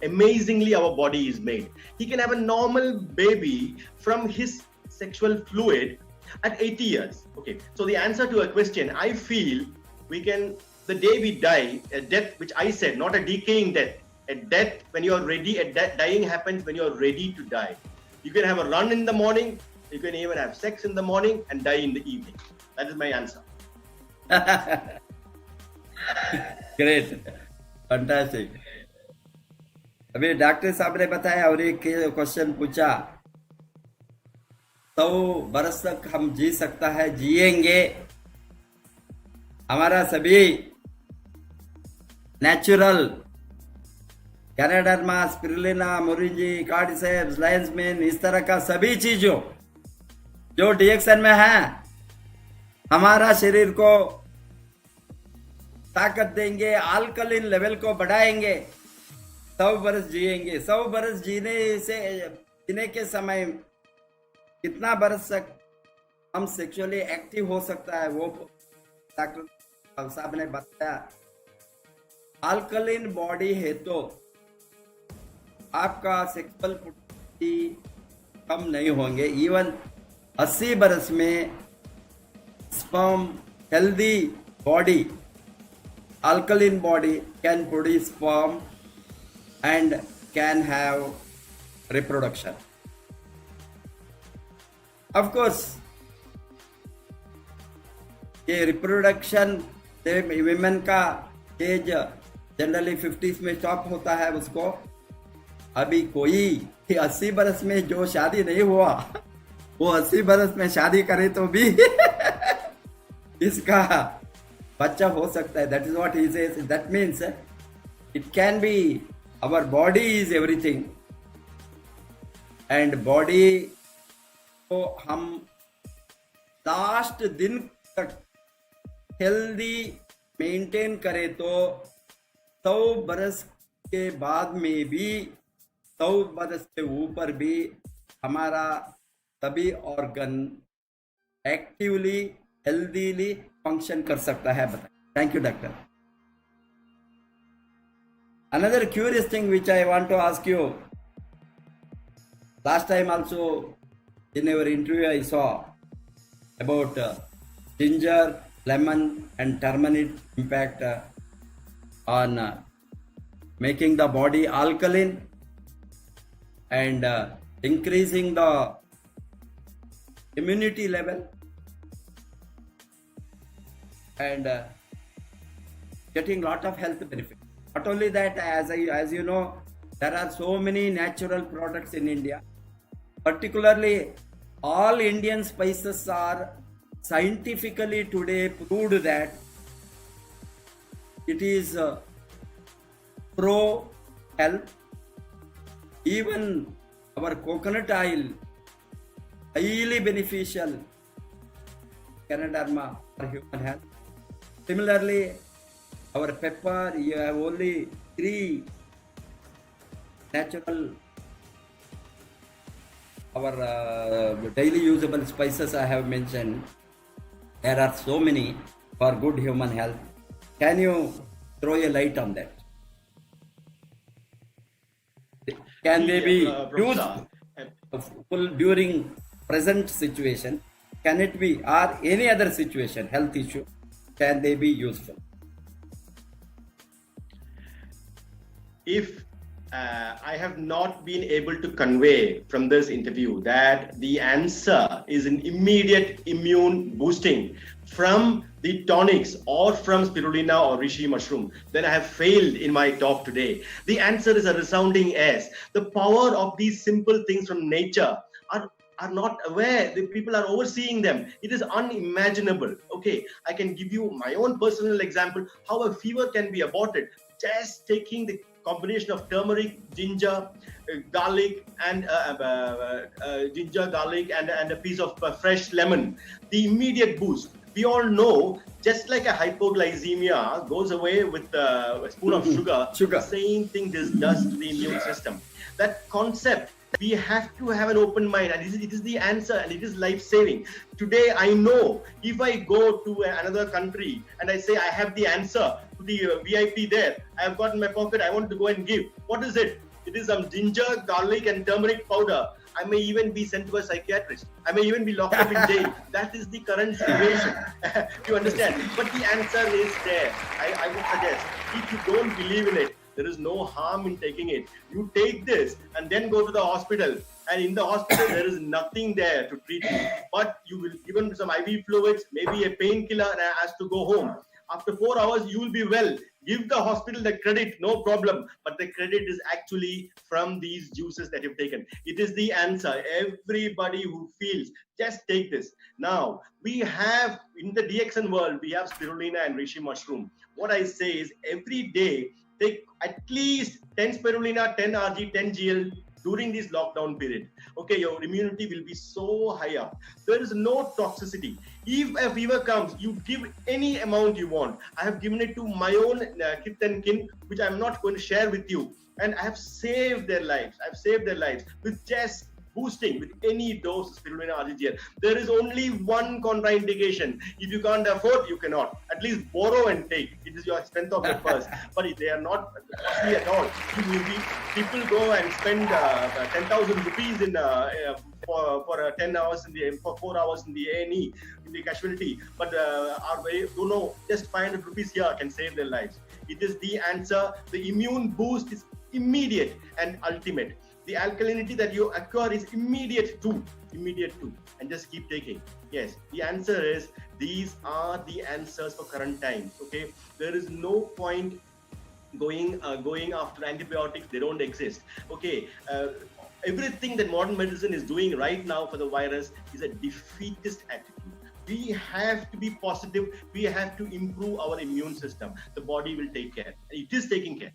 amazingly our body is made? He can have a normal baby from his sexual fluid at 80 years. Okay, so the answer to a question, I feel we can, the day we die, a death which I said, not a decaying death, a death when you are ready, dying happens when you are ready to die. You can have a run in the morning, you can even have sex in the morning and die in the evening. That is my answer. Great, fantastic. अभी doctor साहब ने बताया और एक question पूछा, 100 बरस तक हम जी सकता है, जिएंगे, हमारा सभी नेचुरल गैनोडर्मा, स्पिरुलिना, मोरिंजी, कार्डिसेप्स, लायंस मेन, इस तरह का सभी चीजों जो डिएक्शन में है, हमारा शरीर को ताकत देंगे, अल्कलिन लेवल को बढ़ाएंगे, 100 बरस जिएंगे। 100 बरस जीने के समय कितना बरस तक हम सेक्सुअली एक्टिव हो सकता है, वो डॉक्टर साहब ने बताया। अल्कलिन बॉडी है तो आपका सेक्सुअल कम नहीं होंगे। इवन 80 बरस में sperm healthy body, alkaline body can produce sperm and can have reproduction. Of course, ये रिप्रोडक्शन विमेन का एज जनरली 50s में स्टॉप होता है उसको। अभी कोई 80 बरस में जो शादी नहीं हुआ वो 80 बरस में शादी करे तो भी इसका बच्चा हो सकता है। That is what he says. That means it can be, our body is everything, and body को हम लास्ट दिन तक हेल्दी मेंटेन करें तो 100 बरस के बाद में भी, 100 बरस के ऊपर भी हमारा सभी ऑर्गन एक्टिवली हेल्दीली फंक्शन कर सकता है। बताइए। Thank you doctor. Another curious thing which I want to ask you, last time also in our interview I saw about ginger, lemon and turmeric impact on making the body alkaline and increasing the immunity level and getting lot of health benefits. Not only that, as you know, there are so many natural products in India. Particularly, all Indian spices are scientifically today proved that it is pro health. Even our coconut oil, highly beneficial, Canaderma for human health. Similarly, our pepper, you have only 3 natural, our daily usable spices I have mentioned. There are so many for good human health. Can you throw a light on that? Can they be useful during present situation? Can it be, or any other situation, health issue, can they be useful? If I have not been able to convey from this interview that the answer is an immediate immune boosting from the tonics or from spirulina or reishi mushroom, then I have failed in my talk today. The answer is a resounding yes. The power of these simple things from nature are not aware. The people are overseeing them. It is unimaginable. Okay, I can give you my own personal example how a fever can be aborted just taking the combination of turmeric, ginger, garlic, and a piece of fresh lemon. The immediate boost. We all know, just like a hypoglycemia goes away with a spoon of sugar, the same thing this does to the immune system. That concept, we have to have an open mind, and it is the answer, and it is life-saving. Today, I know if I go to another country and I say I have the answer to the VIP there, I have got in my pocket, I want to go and give. What is it? It is some ginger, garlic, and turmeric powder. I may even be sent to a psychiatrist. I may even be locked up in jail. That is the current situation. You understand? But the answer is there. I would suggest, if you don't believe in it, there is no harm in taking it. You take this and then go to the hospital. And in the hospital, there is nothing there to treat you. But you will given some IV fluids, maybe a painkiller, and has to go home. After 4 hours, you will be well. Give the hospital the credit, no problem. But the credit is actually from these juices that you've taken. It is the answer. Everybody who feels, just take this. Now, we have, in the DXN world, we have spirulina and reishi mushroom. What I say is every day, take at least 10 spirulina, 10 RG, 10 GL, during this lockdown period. Okay, your immunity will be so high up. There is no toxicity. If a fever comes, you give any amount you want. I have given it to my own kith and kin, which I'm not going to share with you. And I have saved their lives. I've saved their lives with just boosting with any dose of spirulina argyriae. There is only one contraindication. If you can't afford, you cannot. At least borrow and take. It is your strength of your purse. But they are not costly at all. People go and spend 10,000 rupees in for 10 hours for 4 hours in the A&E in the casualty. But don't know, just 500 rupees here can save their lives. It is the answer. The immune boost is immediate and ultimate. The alkalinity that you acquire is immediate too, and just keep taking. Yes, the answer is these are the answers for current times. Okay, there is no point going after antibiotics. They don't exist. Okay, everything that modern medicine is doing right now for the virus is a defeatist attitude. We have to be positive. We have to improve our immune system. The body will take care. It is taking care.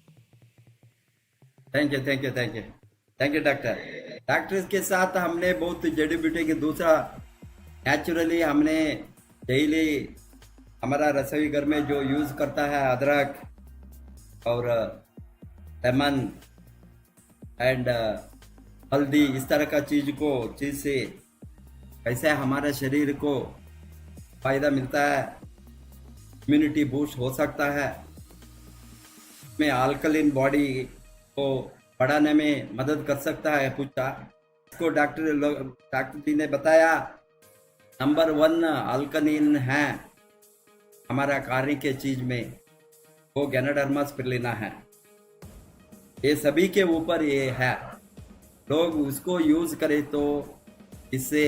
Thank you doctor के साथ हमने बहुत जड़ी बूटी के दूसरा naturally हमने daily हमारा रसोई घर में जो यूज करता है अदरक और लेमन एंड हल्दी, इस तरह का चीज से कैसे हमारे शरीर को फायदा मिलता है, इम्यूनिटी बूस्ट हो सकता है, में अल्कलिन बॉडी को बढ़ाने में मदद कर सकता है। पूछा इसको डॉक्टर जी ने बताया नंबर 1 अल्कलिन है हमारा कार्य के चीज में, वो गैनोडर्मा स्पिरुलिना है। ये सभी के ऊपर ये है, लोग उसको यूज करें तो इससे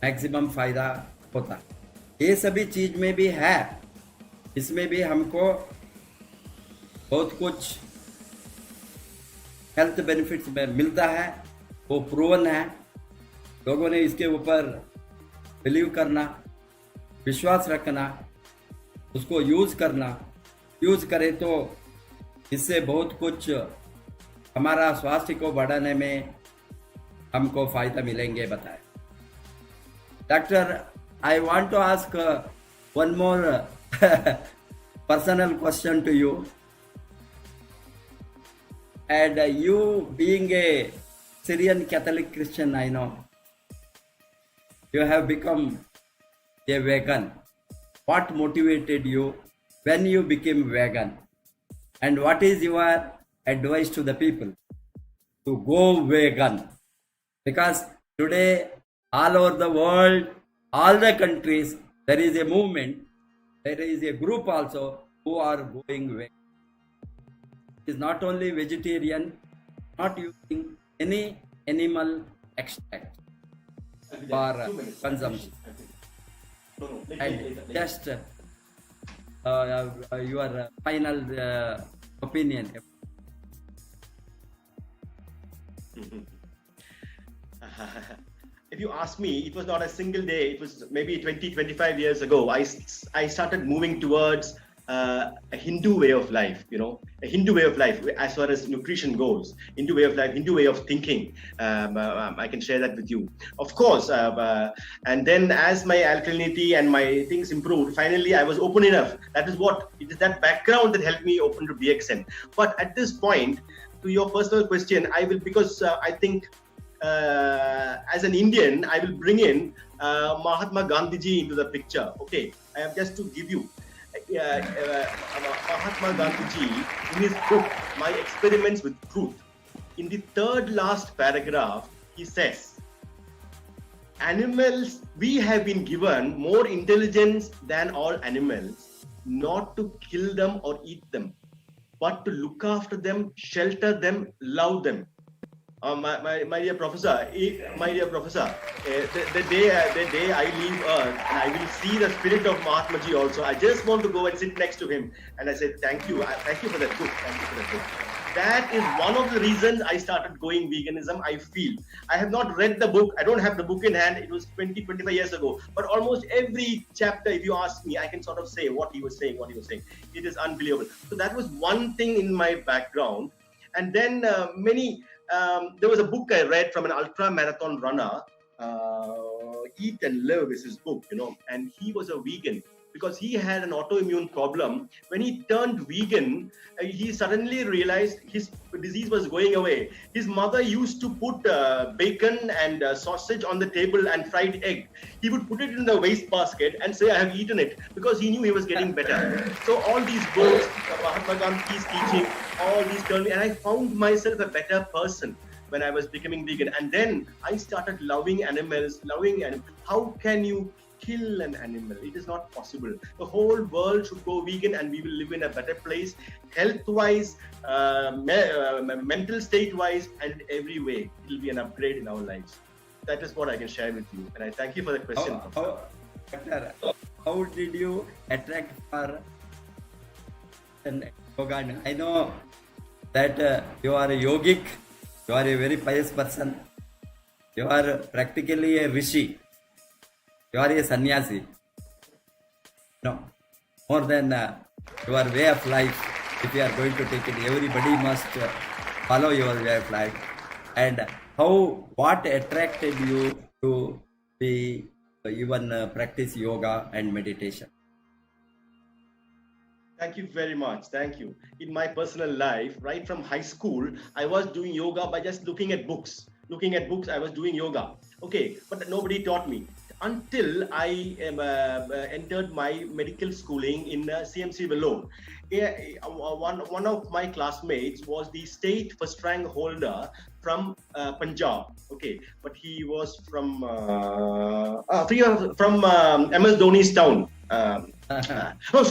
मैक्सिमम फायदा होता है। ये सभी चीज में भी है, इसमें भी हमको बहुत कुछ हेल्थ बेनिफिट्स में मिलता है, वो प्रूवन है। लोगों ने इसके ऊपर बिलीव करना, विश्वास रखना, उसको यूज करना, यूज करें तो इससे बहुत कुछ हमारा स्वास्थ्य को बढ़ाने में हमको फायदा मिलेंगे। बताए doctor, I want to ask one more personal question to you. And you being a Syrian Catholic Christian, I know, you have become a vegan. What motivated you when you became vegan? And what is your advice to the people to go vegan? Because today, all over the world, all the countries, there is a movement, there is a group also who are going vegan. Is not only vegetarian, not using any animal extract for consumption. And just your final opinion. If you ask me, it was not a single day. It was maybe 20-25 years ago. I started moving towards a Hindu way of life, a Hindu way of life as far as nutrition goes, Hindu way of life, Hindu way of thinking. I can share that with you. Of course, and then as my alkalinity and my things improved, finally I was open enough. It is that background that helped me open to BXN. But at this point, to your personal question, I will, because I think as an Indian, I will bring in Mahatma Gandhi ji into the picture. Okay, I have just to give you Mahatma Gandhi ji, in his book, My Experiments with Truth, in the third last paragraph, he says, animals, we have been given more intelligence than all animals, not to kill them or eat them, but to look after them, shelter them, love them. My dear professor, the day I leave Earth and I will see the spirit of Mahatma Ji also, I just want to go and sit next to him. And I said, thank you for that book. That is one of the reasons I started going veganism. I feel I have not read the book. I don't have the book in hand. It was 20-25 years ago. But almost every chapter, if you ask me, I can sort of say what he was saying. It is unbelievable. So that was one thing in my background. And then many there was a book I read from an ultra marathon runner. Eat and Live is his book, and he was a vegan because he had an autoimmune problem. When he turned vegan, he suddenly realized his disease was going away. His mother used to put bacon and sausage on the table and fried egg. He would put it in the wastebasket and say, I have eaten it, because he knew he was getting better. So all these books, Mahatma Gandhi's teaching, all these turned me, and I found myself a better person when I was becoming vegan. And then I started loving animals, How can you kill an animal? It is not possible. The whole world should go vegan and we will live in a better place, health-wise, mental state-wise, and every way. It will be an upgrade in our lives. That is what I can share with you. And I thank you for the question. How did you attract for yoga? I know that you are a yogic, you are a very pious person, you are practically a rishi, you are a sannyasi. No, more than your way of life, if you are going to take it, everybody must follow your way of life. And what attracted you to be even practice yoga and meditation? Thank you very much. Thank you. In my personal life, right from high school, I was doing yoga by just looking at books. I was doing yoga. Okay, but nobody taught me until I entered my medical schooling in CMC Vellore. One of my classmates was the state first rank holder from Punjab. Okay, but he was from MS Dhoni's town. He was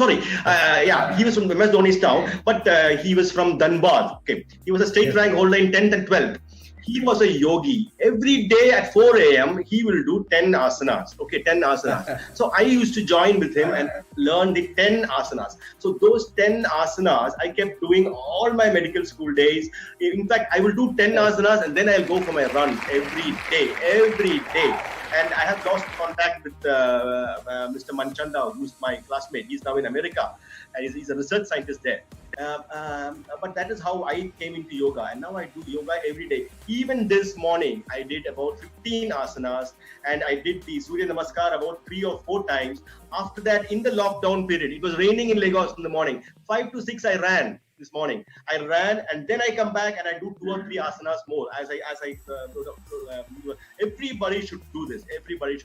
from MS Dhoni's town, but he was from Dhanbad. Okay, he was a state rank holder in 10th and 12th. He was a yogi. Every day at 4 a.m. he will do 10 asanas. Okay, 10 asanas. So I used to join with him and learn the 10 asanas. So those 10 asanas I kept doing all my medical school days. In fact, I will do 10 asanas and then I'll go for my run every day. And I have lost contact with Mr. Manchanda, who's my classmate. He's now in America, and he's a research scientist there. But that is how I came into yoga, and now I do yoga every day. Even this morning, I did about 15 asanas, and I did the Surya Namaskar about 3 or 4 times. After that, in the lockdown period, it was raining in Lagos in the morning. 5 to 6, I ran. This morning I ran, and then I come back and I do 2 or 3 asanas more everybody should do this. Everybody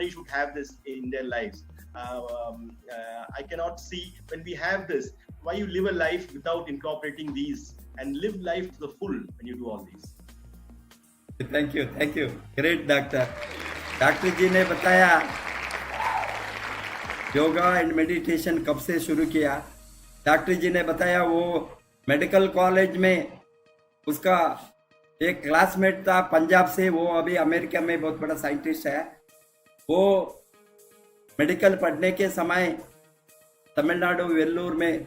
should have this in their lives. I cannot see, when we have this, why you live a life without incorporating these, and live life to the full when you do all these. Thank you. Great doctor. Doctor ji ने बताया yoga and meditation कब से शुरू किया. Doctor ji ने बताया वो medical college में उसका एक क्लासमेट था पंजाब से, वो अभी अमेरिका में बहुत बड़ा साइंटिस्ट है. वो मेडिकल पढ़ने के समय तमिलनाडु वेल्लूर में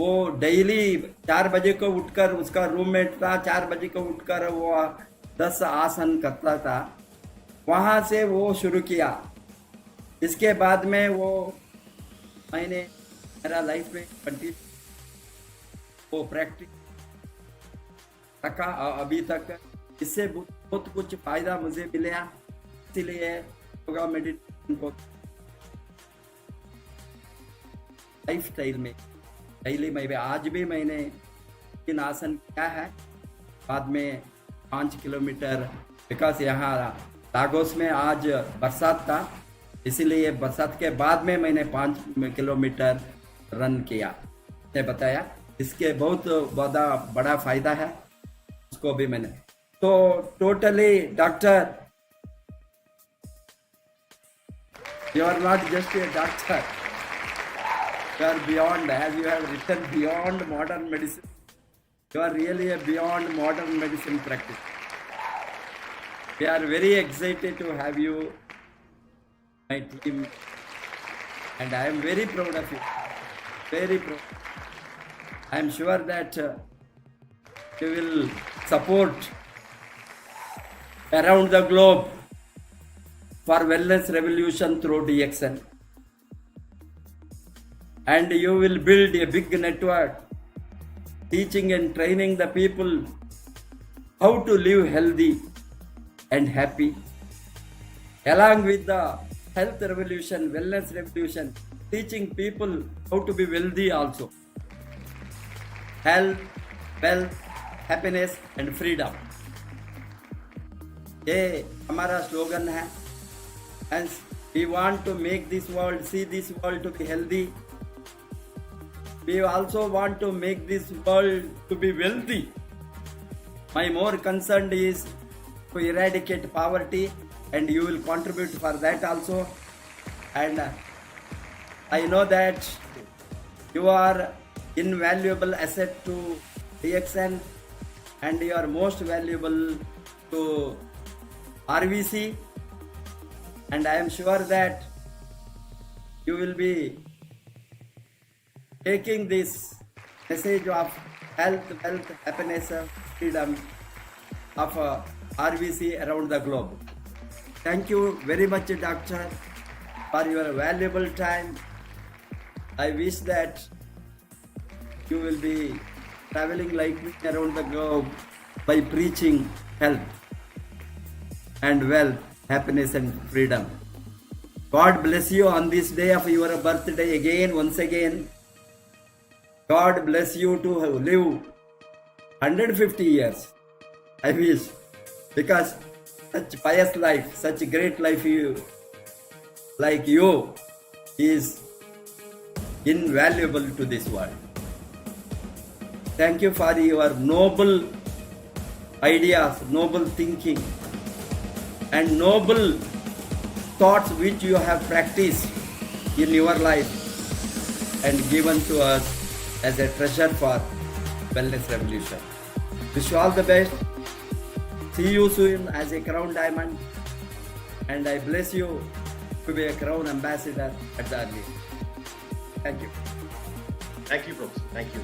वो डेली 4 बजे को उठकर, उसका रूममेट था, 4 बजे को उठकर वो 10 आसन करता था. वहाँ से वो शुरू किया. इसके बाद में वो मैंने मेरा लाइफ में कंटिन्यू वो प्रैक्टिस रखा अभी तक. इससे बहुत कुछ फायदा मुझे मिला. इसीलिए योगा मेडिटेशन को लाइफ स्टाइल में डेली में आज भी मैंने 3 आसन किया है. बाद में 5 किलोमीटर, बिकॉज यहाँ लागोस में आज बरसात था, इसीलिए बरसात के बाद में मैंने 5 किलोमीटर रन किया. ने बताया इसके बहुत बड़ा फायदा है, उसको भी मैंने. तो totally doctor, you are not just a doctor, you are beyond, as you have written, beyond modern medicine. You are really a beyond modern medicine practice. We are very excited to have you, my team, and I am very proud of you. Very proud. I am sure that you will support around the globe for wellness revolution through DXN. And you will build a big network teaching and training the people how to live healthy and happy. Along with the health revolution, wellness revolution, teaching people how to be wealthy also. Health, wealth, happiness and freedom. ये हमारा slogan है. And we want to make this world, see this world to be healthy. We also want to make this world to be wealthy. My more concern is to eradicate poverty, and you will contribute for that also. And I know that you are invaluable asset to DXN, and you are most valuable to RVC, and I am sure that you will be taking this message of health, wealth, happiness, freedom of RVC around the globe. Thank you very much, Doctor, for your valuable time. I wish that you will be traveling like me around the globe by preaching health and wealth, happiness and freedom. God bless you on this day of your birthday again, once again. God bless you to live 150 years. I wish, because such pious life, such great life like you is invaluable to this world. Thank you for your noble ideas, noble thinking and noble thoughts which you have practiced in your life and given to us as a treasure for Wellness Revolution. Wish you all the best. See you soon as a Crown Diamond, and I bless you to be a Crown Ambassador at the earliest. Thank you. Thank you, Professor. Thank you.